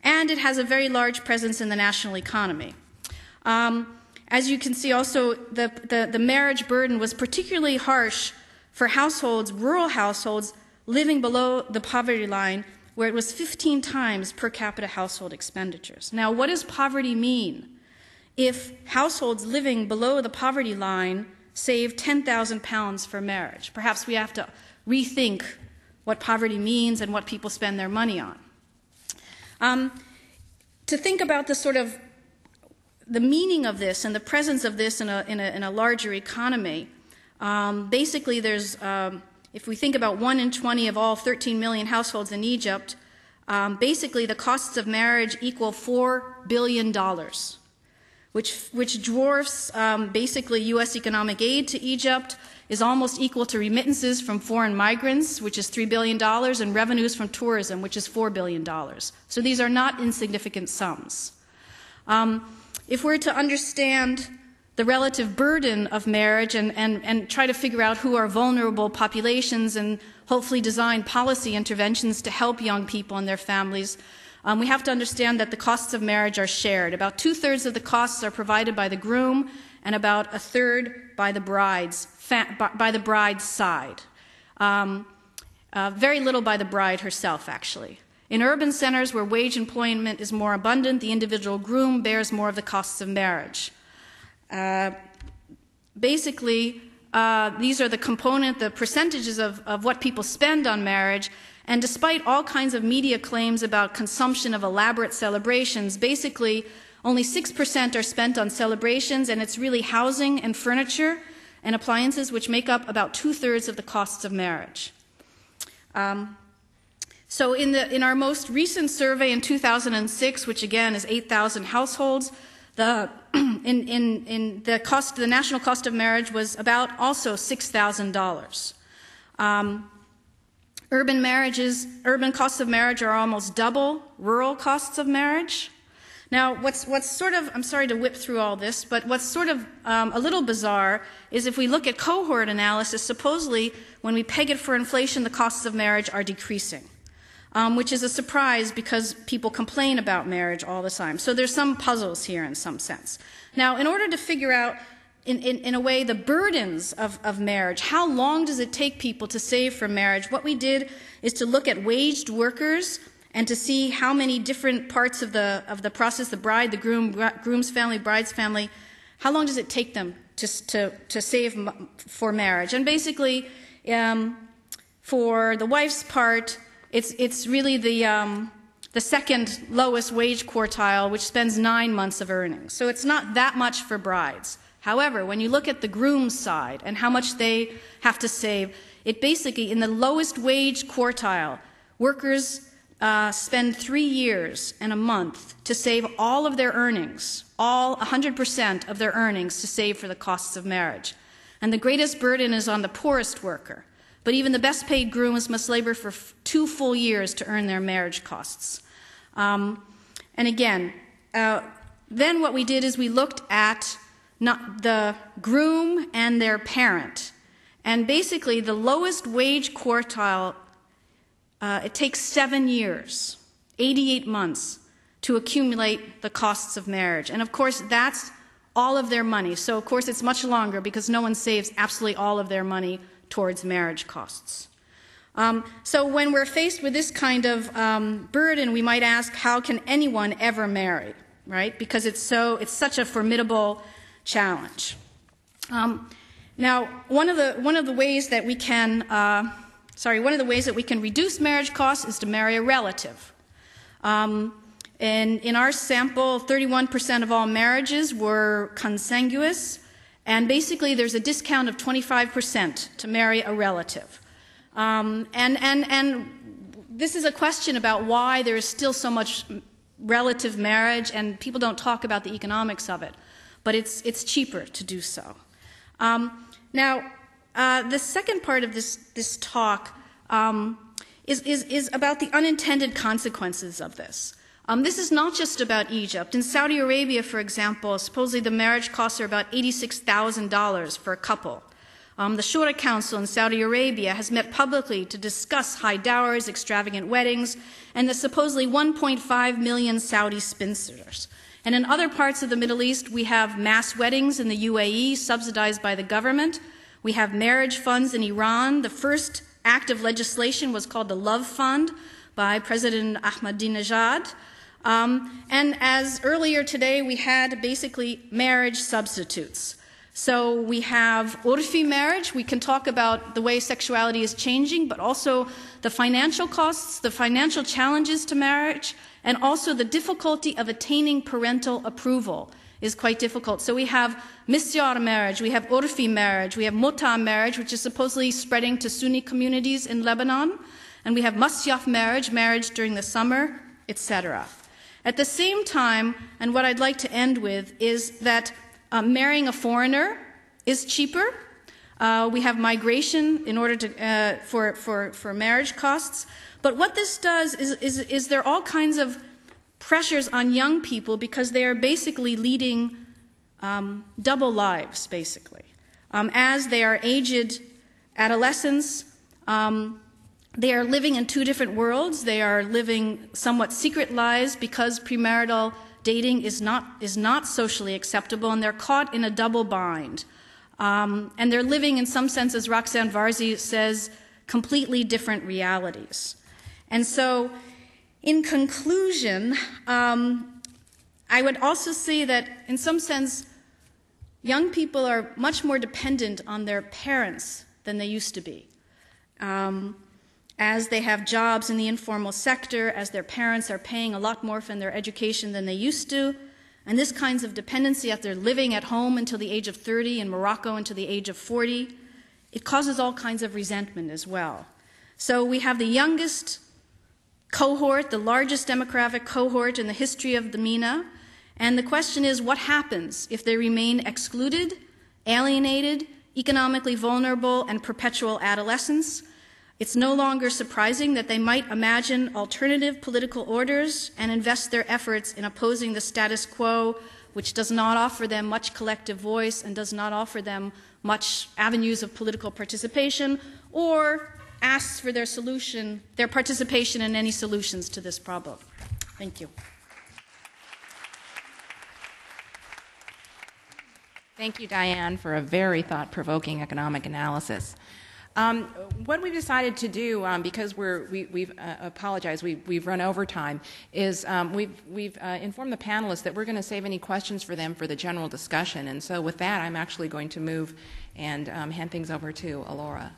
Speaker 4: And it has a very large presence in the national economy. As you can see also, the marriage burden was particularly harsh for households, rural households, living below the poverty line, where it was 15 times per capita household expenditures. Now, what does poverty mean? if households living below the poverty line save 10,000 pounds for marriage. Perhaps we have to rethink what poverty means and what people spend their money on. To think about the meaning of this and the presence of this in a larger economy, basically there's, if we think about 1 in 20 of all 13 million households in Egypt, basically the costs of marriage equal $4 billion, which dwarfs basically U.S. economic aid to Egypt, is almost equal to remittances from foreign migrants, which is $3 billion, and revenues from tourism, which is $4 billion. So these are not insignificant sums. If we're to understand the relative burden of marriage and try to figure out who are vulnerable populations and hopefully design policy interventions to help young people and their families, we have to understand that the costs of marriage are shared. About 2/3 of the costs are provided by the groom and about 1/3 by the bride's side. Very little by the bride herself, actually. In urban centers where wage employment is more abundant, the individual groom bears more of the costs of marriage. Basically, these are the percentages of what people spend on marriage, and despite all kinds of media claims about consumption of elaborate celebrations, basically only 6% are spent on celebrations, and it's really housing and furniture and appliances which make up about 2/3 of the costs of marriage. So in our most recent survey in 2006, which again is 8,000 households, the national cost of marriage was about also $6,000. Urban costs of marriage are almost double rural costs of marriage. Now, what's sort of, I'm sorry to whip through all this, but what's sort of a little bizarre is if we look at cohort analysis, supposedly when we peg it for inflation, the costs of marriage are decreasing, which is a surprise because people complain about marriage all the time. So there's some puzzles here in some sense. Now, in order to figure out, in a way, the burdens of marriage, how long does it take people to save for marriage, what we did is to look at waged workers and to see how many different parts of the process, the bride, the groom, groom's family, bride's family, how long does it take them to save for marriage? And basically, for the wife's part, it's really the second lowest wage quartile, which spends 9 months of earnings. So it's not that much for brides. However, when you look at the groom's side and how much they have to save, it basically, in the lowest wage quartile, workers spend 3 years and a month to save all of their earnings, all 100% of their earnings to save for the costs of marriage. And the greatest burden is on the poorest worker. But even the best paid grooms must labor for 2 full years to earn their marriage costs. And again, then what we did is we looked at the groom and their parent. And basically the lowest wage quartile, it takes 7 years, 88 months, to accumulate the costs of marriage. And of course, that's all of their money. So of course, it's much longer because no one saves absolutely all of their money towards marriage costs. So when we're faced with this kind of burden, we might ask, how can anyone ever marry, right? Because it's such a formidable challenge. Now, one of the ways that we can reduce marriage costs is to marry a relative. And in our sample, 31% of all marriages were consanguineous, and basically there's a discount of 25% to marry a relative. And this is a question about why there is still so much relative marriage, and people don't talk about the economics of it, but it's cheaper to do so. Now, the second part of this talk is about the unintended consequences of this. This is not just about Egypt. In Saudi Arabia, for example, supposedly the marriage costs are about $86,000 for a couple. The Shura Council in Saudi Arabia has met publicly to discuss high dowries, extravagant weddings, and the supposedly 1.5 million Saudi spinsters. And in other parts of the Middle East, we have mass weddings in the UAE subsidized by the government. We have marriage funds in Iran. The first act of legislation was called the Love Fund by President Ahmadinejad. And as earlier today, we had basically marriage substitutes. So we have urfi marriage. We can talk about the way sexuality is changing, but also the financial costs, the financial challenges to marriage, and also the difficulty of attaining parental approval is quite difficult. So we have misyar marriage, we have urfi marriage, we have muta marriage, which is supposedly spreading to Sunni communities in Lebanon, and we have masyaf marriage, marriage during the summer, etc. At the same time, and what I'd like to end with, is that marrying a foreigner is cheaper. We have migration in order to, for marriage costs. But what this does is there are all kinds of pressures on young people because they are basically leading double lives, basically. As they are aged adolescents, they are living in two different worlds. They are living somewhat secret lives because premarital dating is not socially acceptable, and they're caught in a double bind. And they're living, in some sense, as Roxanne Varzi says, completely different realities. And so, in conclusion, I would also say that, in some sense, young people are much more dependent on their parents than they used to be. As they have jobs in the informal sector, as their parents are paying a lot more for their education than they used to, and this kinds of dependency after living at home until the age of 30, in Morocco until the age of 40, it causes all kinds of resentment as well. So we have the youngest cohort, the largest demographic cohort in the history of the MENA, and the question is, what happens if they remain excluded, alienated, economically vulnerable, and perpetual adolescence? It's no longer surprising that they might imagine alternative political orders and invest their efforts in opposing the status quo, which does not offer them much collective voice and does not offer them much avenues of political participation, or asks for their participation in any solutions to this problem. Thank you.
Speaker 1: Thank you, Diane, for a very thought-provoking economic analysis. What we've decided to do, because we've apologized, we've run over time, is we've informed the panelists that we're going to save any questions for them for the general discussion. And so with that, I'm actually going to move and hand things over to Alora.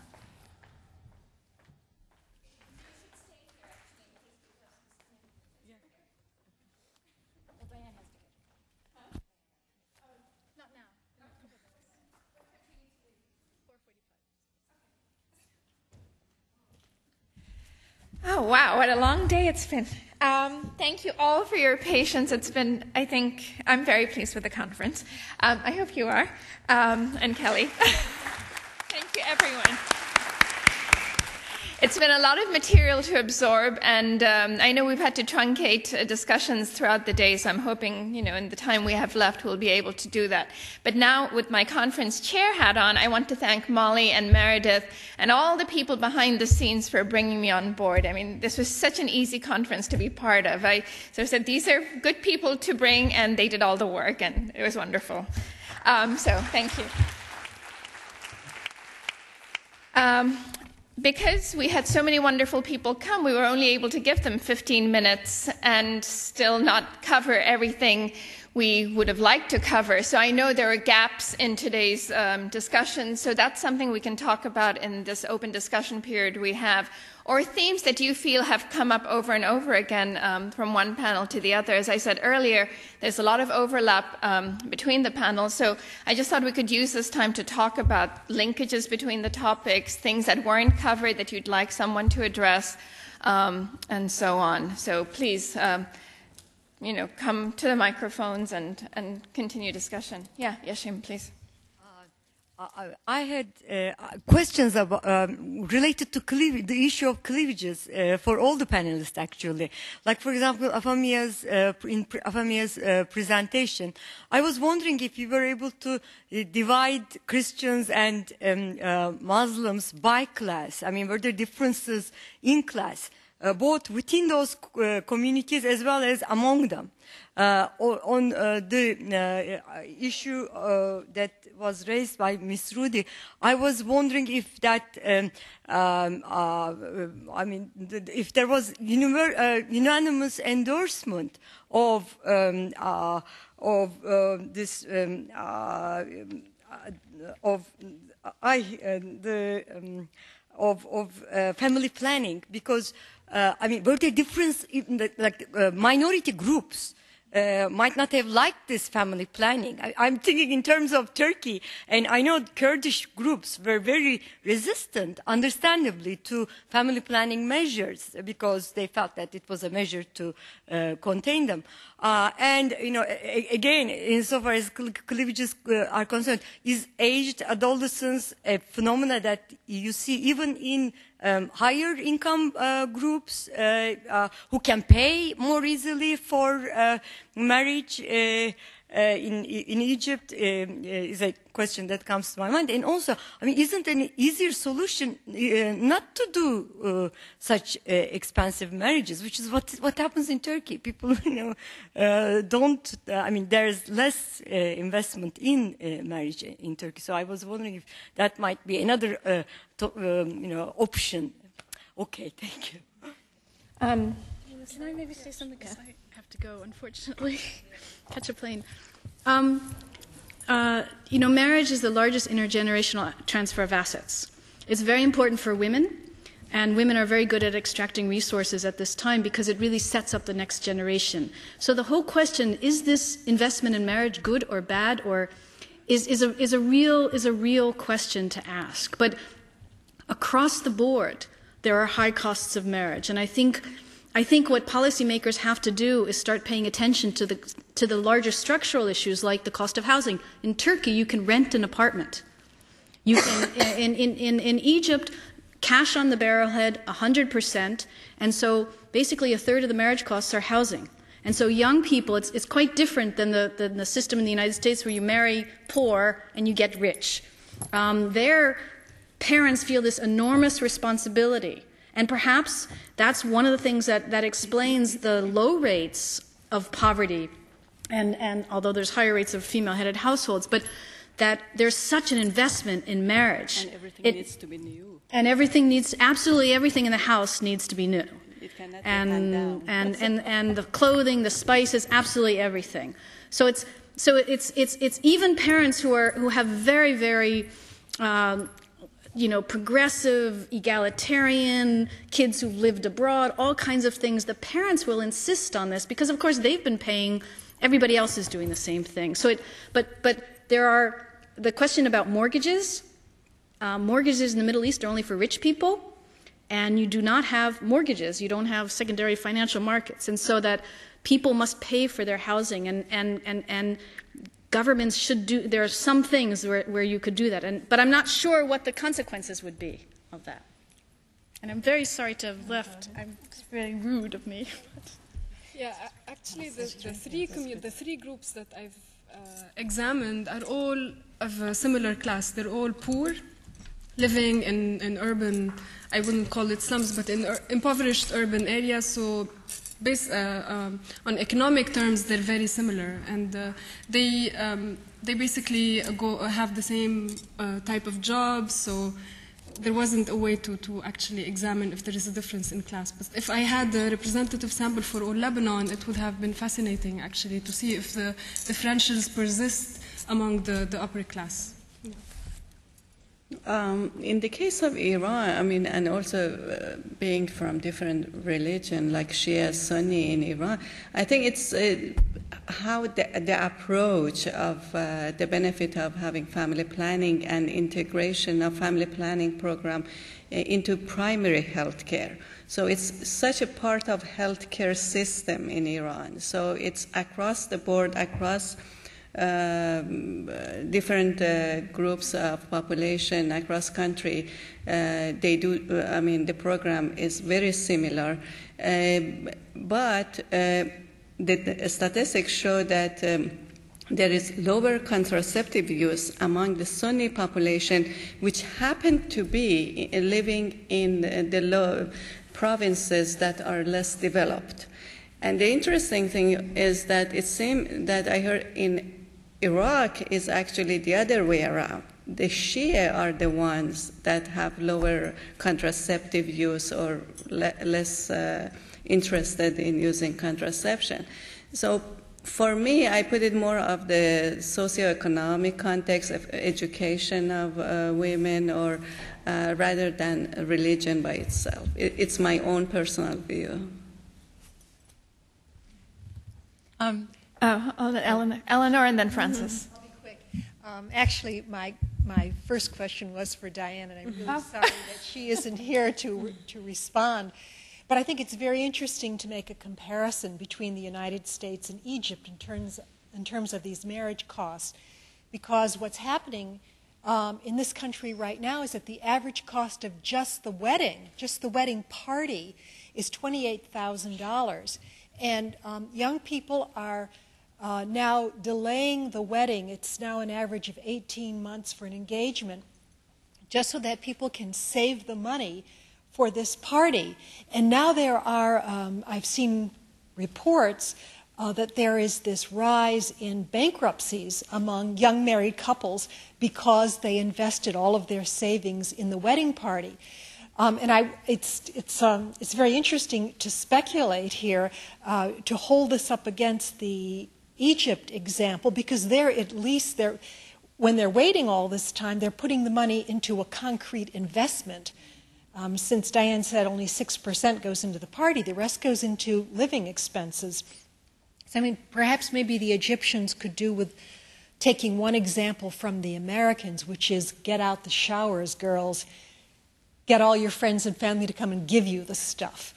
Speaker 5: Oh, wow, what a long day it's been. Thank you all for your patience. It's been, I think, I'm very pleased with the conference. I hope you are, and Kelly. Thank you, everyone. It's been a lot of material to absorb, and I know we've had to truncate discussions throughout the day, so I'm hoping, in the time we have left, we'll be able to do that. But now, with my conference chair hat on, I want to thank Molly and Meredith and all the people behind the scenes for bringing me on board. I mean, this was such an easy conference to be part of. I said, these are good people to bring, and they did all the work, and it was wonderful. So, thank you. Because we had so many wonderful people come, we were only able to give them 15 minutes and still not cover everything we would have liked to cover. So I know there are gaps in today's discussion, so that's something we can talk about in this open discussion period we have, or themes that you feel have come up over and over again from one panel to the other. As I said earlier, there's a lot of overlap between the panels, so I just thought we could use this time to talk about linkages between the topics, things that weren't covered that you'd like someone to address, and so on. So please, come to the microphones and continue discussion. Yeah, Yashim, please.
Speaker 6: I had questions about, related to the issue of cleavages for all the panelists, actually. Like, for example, Afamia's presentation. I was wondering if you were able to divide Christians and Muslims by class. I mean, were there differences in class, both within those communities as well as among them? On the issue that was raised by Ms. Rudy, I was wondering if that, if there was unanimous endorsement of this family planning, because were there difference in the minority groups might not have liked this family planning? I'm thinking in terms of Turkey, and I know Kurdish groups were very resistant, understandably, to family planning measures because they felt that it was a measure to contain them. And, again, insofar as cleavages are concerned, is aged adolescence a phenomena that you see even in higher income groups who can pay more easily for marriage in Egypt is a question that comes to my mind. And also, isn't an easier solution not to do such expensive marriages, which is what happens in Turkey. People, don't. There's less investment in marriage in Turkey. So I was wondering if that might be another, option. Okay, thank you.
Speaker 4: Can I maybe say something? Because I have to go, unfortunately, catch a plane. Marriage is the largest intergenerational transfer of assets. It's very important for women, and women are very good at extracting resources at this time because it really sets up the next generation. So the whole question, is this investment in marriage good or bad, or is a real question to ask. But across the board, there are high costs of marriage, and I think what policymakers have to do is start paying attention to the larger structural issues like the cost of housing. In Turkey, you can rent an apartment. You can in Egypt, cash on the barrelhead, 100%, and so basically a third of the marriage costs are housing. And so young people, it's quite different than the system in the United States where you marry poor and you get rich. Their parents feel this enormous responsibility. And perhaps that's one of the things that explains the low rates of poverty, and although there's higher rates of female-headed households, but that there's such an investment in marriage.
Speaker 3: And everything needs to be new.
Speaker 4: And absolutely everything in the house needs to be new.
Speaker 3: It cannot be handed down.
Speaker 4: And the clothing, the spices, absolutely everything. So it's even parents who have very, very progressive, egalitarian, kids who've lived abroad, all kinds of things. The parents will insist on this because, of course, they've been paying. Everybody else is doing the same thing. So but there are the question about mortgages. Mortgages in the Middle East are only for rich people, and you do not have mortgages. You don't have secondary financial markets, and so that people must pay for their housing, and governments should do. There are some things where you could do that, but I'm not sure what the consequences would be of that. And I'm very sorry to have left. It's very rude of me.
Speaker 2: Yeah, actually, the three groups that I've examined are all of a similar class. They're all poor, living in urban, I wouldn't call it slums, but in impoverished urban areas. So based on economic terms, they're very similar, and they basically have the same type of jobs. So there wasn't a way to actually examine if there is a difference in class. But if I had a representative sample for all Lebanon, it would have been fascinating actually to see if the differentials persist among the upper class.
Speaker 3: In the case of Iran, and also being from different religion like Shia, Sunni in Iran, I think it's how the approach of the benefit of having family planning and integration of family planning program into primary health care. So it's such a part of healthcare system in Iran. So it's across the board, across different groups of population across country. They do, the program is very similar, but the statistics show that there is lower contraceptive use among the Sunni population, which happen to be living in the low provinces that are less developed. And the interesting thing is that it seems that I heard in Iraq is actually the other way around. The Shia are the ones that have lower contraceptive use or less interested in using contraception. So for me, I put it more of the socioeconomic context of education of women, or rather than religion by itself. It's my own personal view.
Speaker 5: I'll let Eleanor and then Francis.
Speaker 7: I'll be quick. Actually, my first question was for Diane, and I'm really sorry that she isn't here to respond. But I think it's very interesting to make a comparison between the United States and Egypt in terms of these marriage costs, because what's happening in this country right now is that the average cost of just the wedding party, is $28,000. And young people are now delaying the wedding. It's now an average of 18 months for an engagement, just so that people can save the money for this party. And now there are, I've seen reports that there is this rise in bankruptcies among young married couples because they invested all of their savings in the wedding party. And it's very interesting to speculate here, to hold this up against the Egypt example, because there, at least, when they're waiting all this time, they're putting the money into a concrete investment. Since Diane said only 6% goes into the party, the rest goes into living expenses. So, I mean, perhaps maybe the Egyptians could do with taking one example from the Americans, which is get out the showers, girls. Get all your friends and family to come and give you the stuff.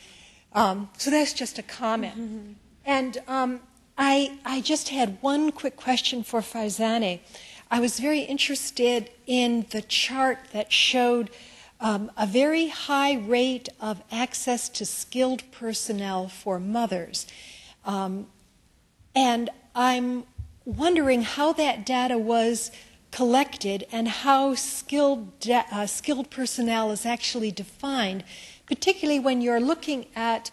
Speaker 7: So that's just a comment. Mm-hmm. And I just had one quick question for Faizaneh. I was very interested in the chart that showed a very high rate of access to skilled personnel for mothers. And I'm wondering how that data was collected and how skilled personnel is actually defined, particularly when you're looking at,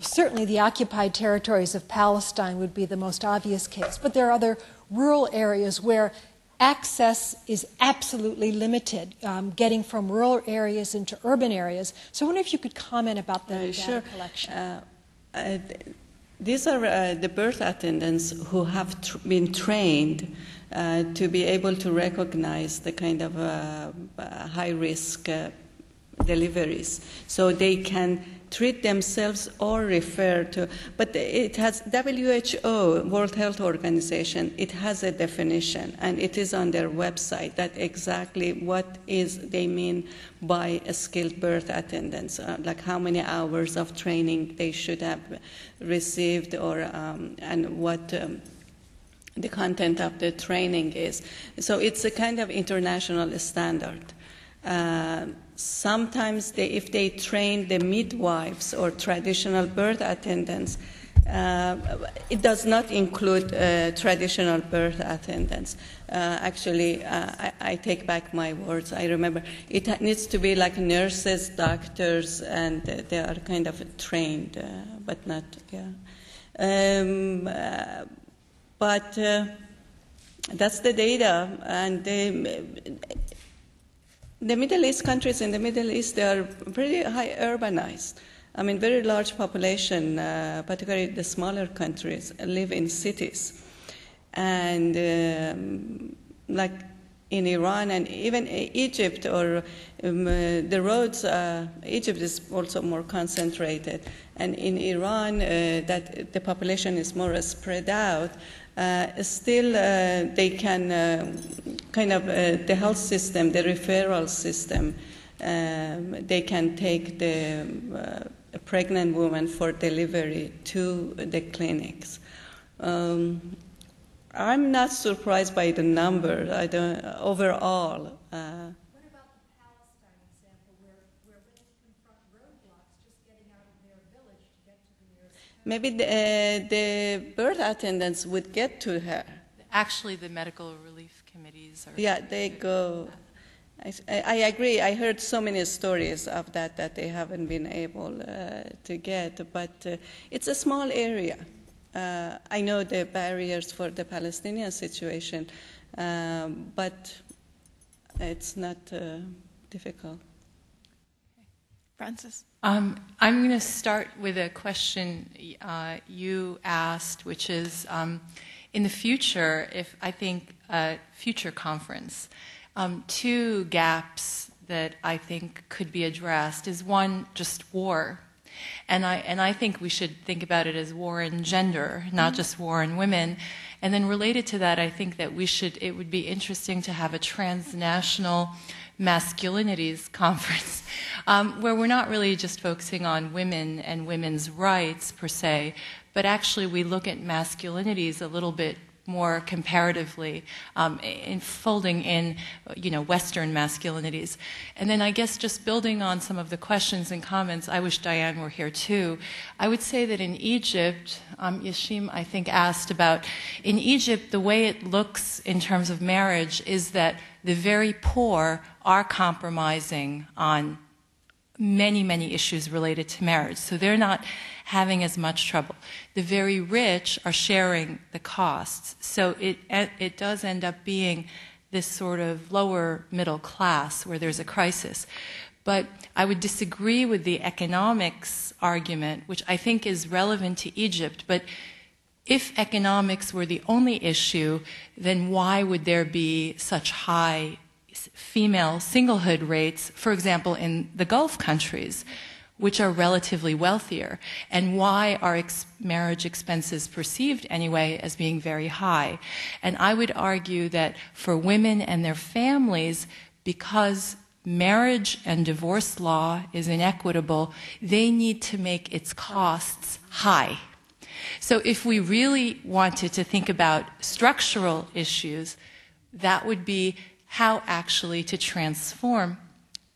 Speaker 7: certainly the occupied territories of Palestine would be the most obvious case, but there are other rural areas where access is absolutely limited, getting from rural areas into urban areas. So I wonder if you could comment about the data collection.
Speaker 3: These are the birth attendants who have been trained to be able to recognize the kind of high-risk deliveries, so they can treat themselves or refer to. But it has WHO, World Health Organization, it has a definition, and it is on their website, that exactly what they mean by a skilled birth attendants, like how many hours of training they should have received, or and what the content of the training is. So it's a kind of international standard. Sometimes if they train the midwives or traditional birth attendants, it does not include traditional birth attendants. Actually, I take back my words. I remember it needs to be like nurses, doctors, and they are kind of trained, but not, yeah. But that's the data, and the Middle East countries in the Middle East, they are pretty high urbanized. I mean, very large population, particularly the smaller countries, live in cities. And like in Iran and even Egypt, or the roads, Egypt is also more concentrated. And in Iran, that the population is more spread out. Still, they can kind of the health system, the referral system, they can take the pregnant woman for delivery to the clinics. I'm not surprised by the number. I don't overall.
Speaker 7: What about the Palestine example, where women confront roadblocks just getting out of their village to get to the nearest town?
Speaker 3: Maybe the birth attendants would get to her.
Speaker 8: Actually, the medical relief committees are...
Speaker 3: Yeah, they go. I agree. I heard so many stories of that they haven't been able to get, but it's a small area. I know the barriers for the Palestinian situation, but it's not difficult.
Speaker 5: Francis?
Speaker 8: I'm going to start with a question you asked, which is, in the future, if I think a future conference, two gaps that I think could be addressed is one, just war. And I think we should think about it as war in gender, not just war in women. And then related to that, I think that it would be interesting to have a transnational masculinities conference where we're not really just focusing on women and women's rights per se, but actually we look at masculinities a little bit more comparatively, in folding in, Western masculinities. And then I guess just building on some of the questions and comments, I wish Diane were here too. I would say that in Egypt, Yashim, I think, asked about, in Egypt, the way it looks in terms of marriage is that the very poor are compromising on many, many issues related to marriage. So they're not having as much trouble. The very rich are sharing the costs. So it does end up being this sort of lower middle class where there's a crisis. But I would disagree with the economics argument, which I think is relevant to Egypt. But if economics were the only issue, then why would there be such high female singlehood rates, for example, in the Gulf countries, which are relatively wealthier? And why are marriage expenses perceived anyway as being very high? And I would argue that for women and their families, because marriage and divorce law is inequitable, they need to make its costs high. So if we really wanted to think about structural issues, that would be how actually to transform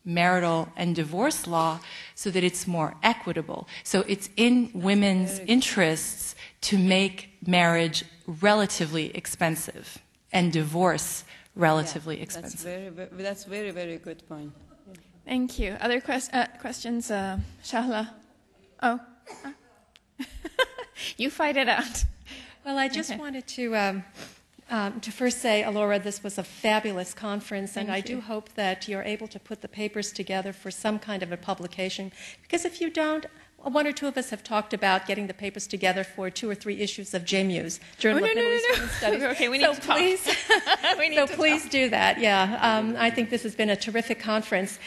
Speaker 8: marital and divorce law so that it's more equitable. So it's in women's interests to make marriage relatively expensive and divorce relatively expensive.
Speaker 3: That's very, very good point.
Speaker 5: Thank you. Other questions? Shahla? Oh. You fight it out.
Speaker 9: Well, I just wanted to first say, Alora, this was a fabulous conference, and I do hope that you're able to put the papers together for some kind of a publication, because if you don't, one or two of us have talked about getting the papers together for 2 or 3 issues of JMU's, Journal of Middle Eastern Studies.
Speaker 5: Okay, we need to talk.
Speaker 9: Please do that, yeah. I think this has been a terrific conference.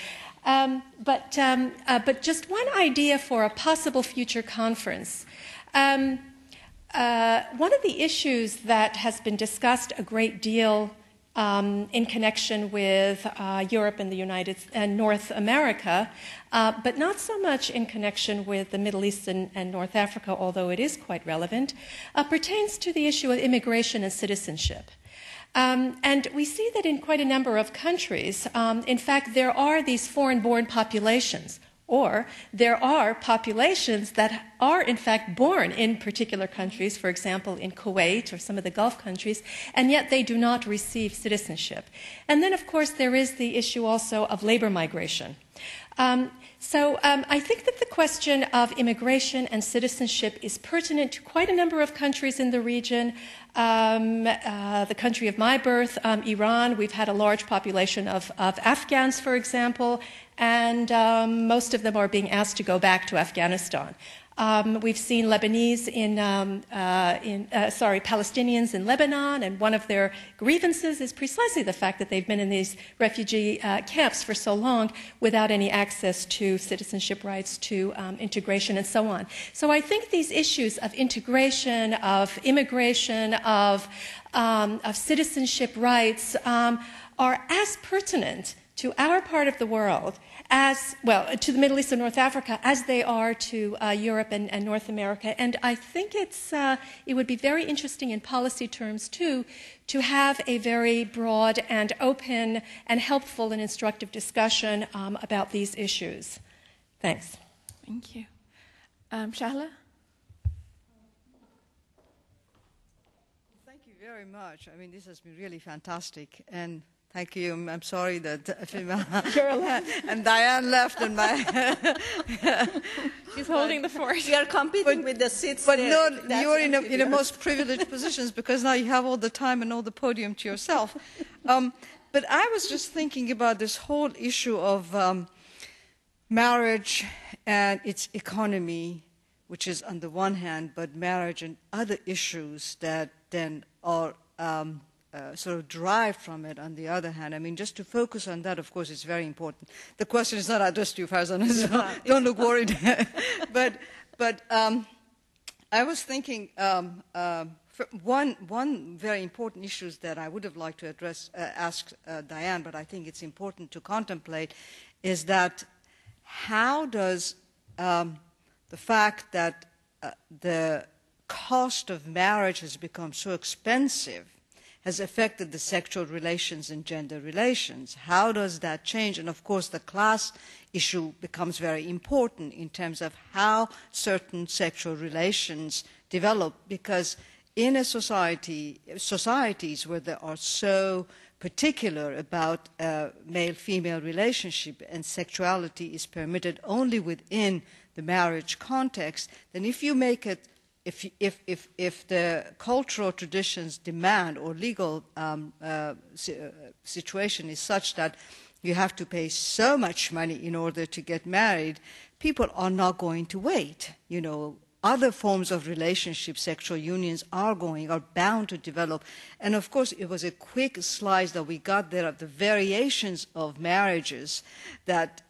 Speaker 9: But just one idea for a possible future conference. One of the issues that has been discussed a great deal in connection with Europe and North America, but not so much in connection with the Middle East and North Africa, although it is quite relevant, pertains to the issue of immigration and citizenship. And we see that in quite a number of countries, in fact, there are these foreign-born populations, or there are populations that are, in fact, born in particular countries, for example, in Kuwait or some of the Gulf countries, and yet they do not receive citizenship. And then, of course, there is the issue also of labor migration. So I think that the question of immigration and citizenship is pertinent to quite a number of countries in the region. The country of my birth, Iran, we've had a large population of Afghans, for example, and most of them are being asked to go back to Afghanistan. We've seen Palestinians in Lebanon, and one of their grievances is precisely the fact that they've been in these refugee camps for so long without any access to citizenship rights, to integration, and so on. So I think these issues of integration, of immigration, of citizenship rights are as pertinent to our part of the world as, well, to the Middle East and North Africa as they are to Europe and North America. And I think it would be very interesting in policy terms, too, to have a very broad and open and helpful and instructive discussion about these issues. Thanks.
Speaker 5: Thank you. Shahla?
Speaker 6: Thank you very much. I mean, this has been really fantastic. And
Speaker 10: Thank you. I'm sorry that and Diane left and
Speaker 1: she's holding the fort.
Speaker 3: We are competing with the seats.
Speaker 10: But
Speaker 3: there.
Speaker 10: no, you're in the most privileged positions because now you have all the time and all the podium to yourself. But I was just thinking about this whole issue of marriage and its economy, which is on the one hand, but marriage and other issues that then are sort of derived from it on the other hand. I mean, just to focus on that, of course, is very important. The question is not addressed to you, Farzana, so don't look worried. but I was thinking one very important issue that I would have liked to ask Diane, but I think it's important to contemplate, is that how does the fact that the cost of marriage has become so expensive has affected the sexual relations and gender relations? How does that change? And of course, the class issue becomes very important in terms of how certain sexual relations develop, because in a societies where they are so particular about male-female relationship and sexuality is permitted only within the marriage context, then if you make it, if the cultural traditions demand or legal situation is such that you have to pay so much money in order to get married, people are not going to wait. You know, other forms of relationship, sexual unions are bound to develop. And of course, it was a quick slice that we got there of the variations of marriages that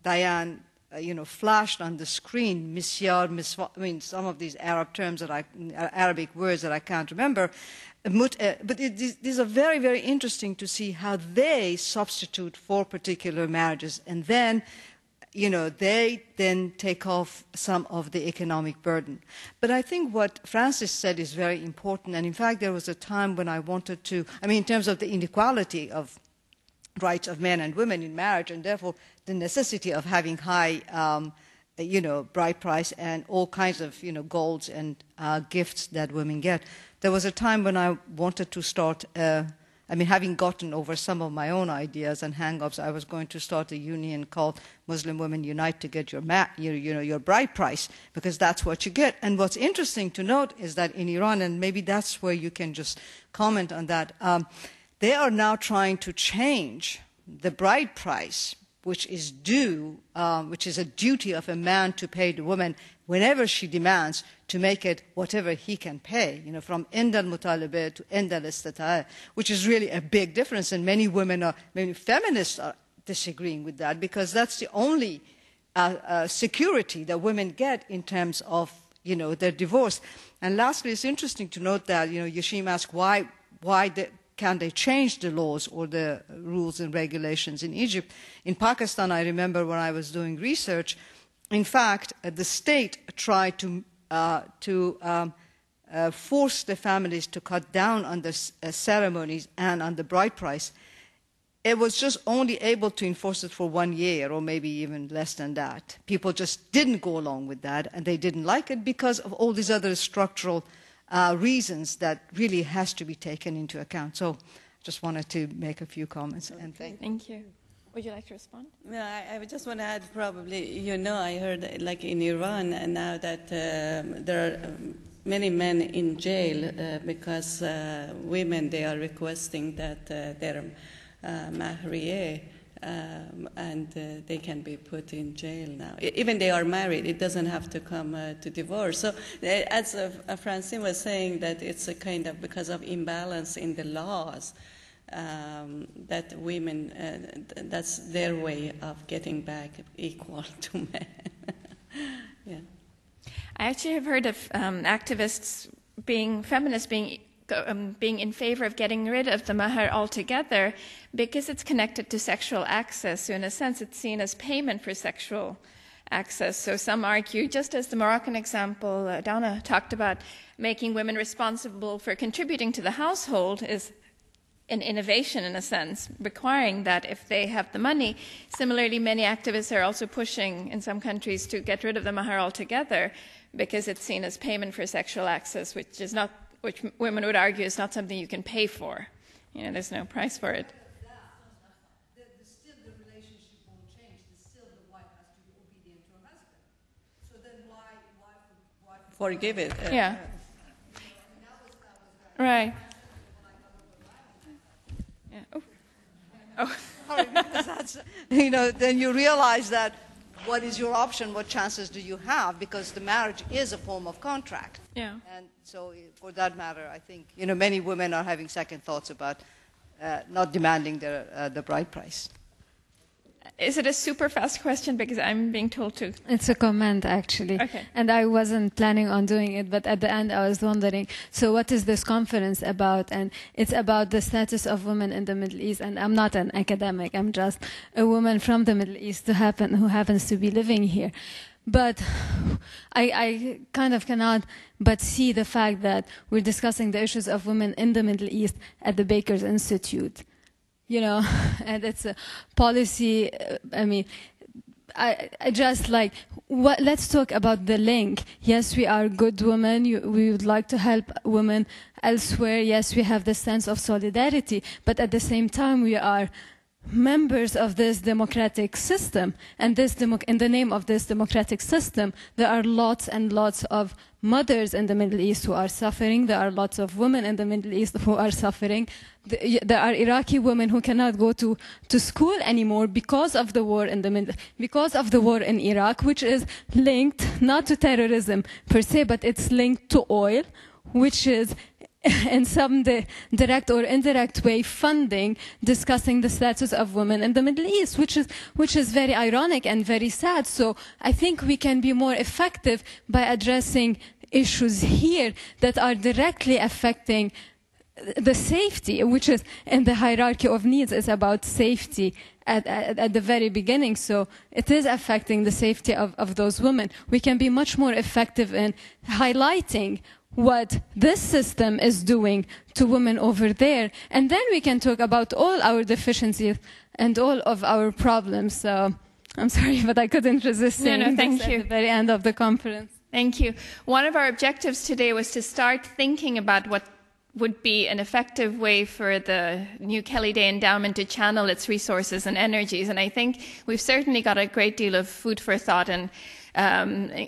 Speaker 10: Diane flashed on the screen, misyar, miswa, I mean, some of these Arab terms Arabic words that I can't remember. But these are very, very interesting to see how they substitute for particular marriages, and then, they then take off some of the economic burden. But I think what Francis said is very important, and in fact, there was a time when I wanted to, in terms of the inequality of rights of men and women in marriage, and therefore the necessity of having high, bride price and all kinds of, golds and gifts that women get. There was a time when I wanted to start, having gotten over some of my own ideas and hang-ups, I was going to start a union called Muslim Women Unite to get your bride price, because that's what you get. And what's interesting to note is that in Iran, and maybe that's where you can just comment on that, they are now trying to change the bride price, which is due, which is a duty of a man to pay the woman whenever she demands, to make it whatever he can pay, from end al-mutalabah to end al-istita'a, which is really a big difference. And many feminists are disagreeing with that, because that's the only security that women get in terms of, their divorce. And lastly, it's interesting to note that, Yashim asked why can they change the laws or the rules and regulations in Egypt? In Pakistan, I remember when I was doing research, in fact, the state tried to force the families to cut down on the ceremonies and on the bride price. It was just only able to enforce it for 1 year, or maybe even less than that. People just didn't go along with that, and they didn't like it because of all these other structural reasons that really has to be taken into account. So just wanted to make a few comments. And
Speaker 1: thank you. Would you like to respond?
Speaker 3: No, I just want to add, probably, I heard like in Iran now that there are many men in jail because women, they are requesting that their mahriye, and they can be put in jail now. Even they are married, it doesn't have to come to divorce. So as Francine was saying, that it's a kind of because of imbalance in the laws, that women, that's their way of getting back equal to men. Yeah.
Speaker 5: I actually have heard of feminists being in favor of getting rid of the mahar altogether because it's connected to sexual access. So in a sense, it's seen as payment for sexual access. So some argue, just as the Moroccan example Donna talked about, making women responsible for contributing to the household is an innovation in a sense, requiring that if they have the money. Similarly, many activists are also pushing in some countries to get rid of the mahar altogether because it's seen as payment for sexual access, which women would argue is not something you can pay for. There's no price for it.
Speaker 3: forgive it.
Speaker 5: Yeah. Right. Yeah. Oh.
Speaker 10: Then you realize that what is your option, what chances do you have, because the marriage is a form of contract.
Speaker 5: Yeah.
Speaker 10: And so for that matter, I think, many women are having second thoughts about not demanding the bride price.
Speaker 5: Is it a super fast question? Because I'm being told to.
Speaker 11: It's a comment, actually.
Speaker 5: Okay.
Speaker 11: And I wasn't planning on doing it, but at the end I was wondering, so what is this conference about? And it's about the status of women in the Middle East. And I'm not an academic. I'm just a woman from the Middle East who happens to be living here. But I kind of cannot but see the fact that we're discussing the issues of women in the Middle East at the Baker's Institute. And it's a policy. I just like, let's talk about the link. Yes, we are good women. We would like to help women elsewhere. Yes, we have the sense of solidarity. But at the same time, we are members of this democratic system. And in the name of this democratic system, there are lots and lots of mothers in the Middle East who are suffering. There are lots of women in the Middle East who are suffering. There are Iraqi women who cannot go to school anymore because of the war because of the war in Iraq, which is linked not to terrorism per se, but it's linked to oil, which is in some direct or indirect way discussing the status of women in the Middle East, which is very ironic and very sad. So I think we can be more effective by addressing issues here that are directly affecting the safety, which is in the hierarchy of needs, is about safety at the very beginning. So it is affecting the safety of those women. We can be much more effective in highlighting what this system is doing to women over there. And then we can talk about all our deficiencies and all of our problems. So I'm sorry, but I couldn't resist saying
Speaker 5: thank
Speaker 11: this
Speaker 5: you.
Speaker 11: at the very end of the conference.
Speaker 5: Thank you. One of our objectives today was to start thinking about what would be an effective way for the New Kelly Day Endowment to channel its resources and energies. And I think we've certainly got a great deal of food for thought, and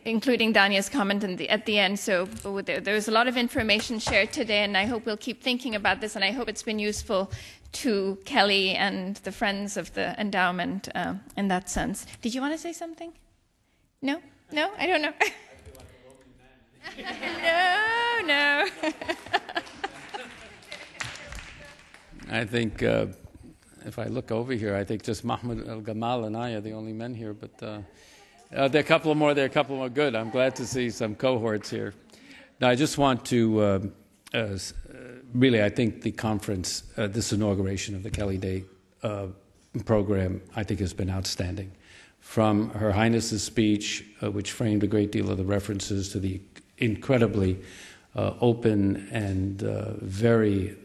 Speaker 5: including Danya's comment at the end. So there was a lot of information shared today, and I hope we'll keep thinking about this, and I hope it's been useful to Kelly and the friends of the endowment in that sense. Did you want to say something? No? No? I don't know. No.
Speaker 12: I think if I look over here, I think just Mahmoud Al-Gamal and I are the only men here, but there are a couple more. Good. I'm glad to see some cohorts here. Now, I just want to really, I think the conference, this inauguration of the Kelly Day program, I think has been outstanding. From Her Highness's speech, which framed a great deal of the references to the incredibly open and very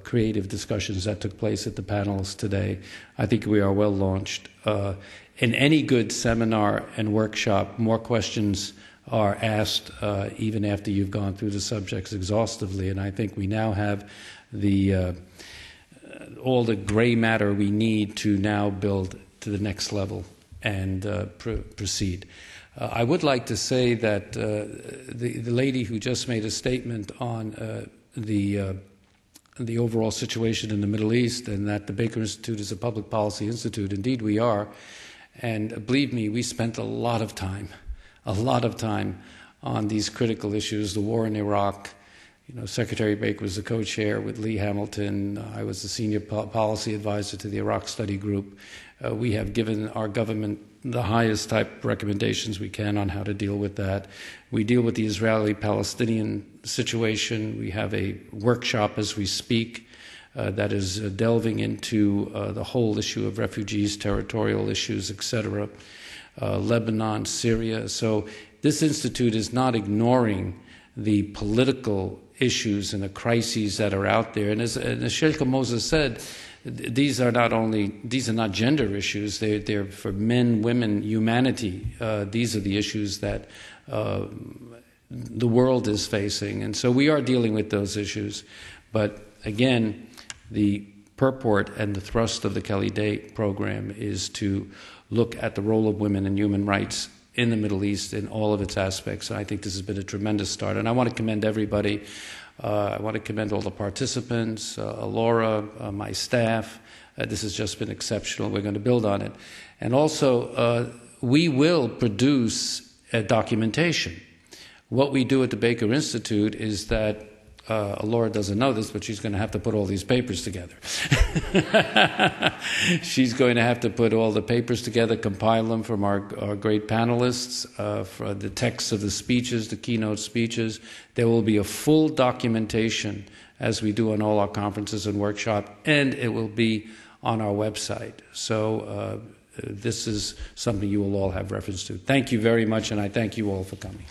Speaker 12: creative discussions that took place at the panels today, I think we are well launched. In any good seminar and workshop, more questions are asked even after you've gone through the subjects exhaustively, and I think we now have all the gray matter we need to now build to the next level and proceed. I would like to say that the lady who just made a statement on the overall situation in the Middle East, and that the Baker Institute is a public policy institute, indeed we are. And believe me, we spent a lot of time on these critical issues, the war in Iraq. Secretary Baker was the co-chair with Lee Hamilton. I was the senior policy advisor to the Iraq Study Group. We have given our government the highest type recommendations we can on how to deal with that. We deal with the Israeli-Palestinian situation. We have a workshop as we speak that is delving into the whole issue of refugees, territorial issues, etc., Lebanon, Syria. So this institute is not ignoring the political issues and the crises that are out there. And as Sheikh Moses said, these are not gender issues. They're for men, women, humanity. These are the issues that the world is facing. And so we are dealing with those issues. But again, the purport and the thrust of the Kelly Day program is to look at the role of women and human rights in the Middle East in all of its aspects. And I think this has been a tremendous start. And I want to commend everybody. I want to commend all the participants, Laura, my staff. This has just been exceptional. We're going to build on it. And also, we will produce documentation. What we do at the Baker Institute is that Laura doesn't know this, but she's going to have to put all these papers together. She's going to have to put all the papers together, compile them from our great panelists, for the texts of the speeches, the keynote speeches. There will be a full documentation, as we do on all our conferences and workshops, and it will be on our website. So this is something you will all have reference to. Thank you very much, and I thank you all for coming.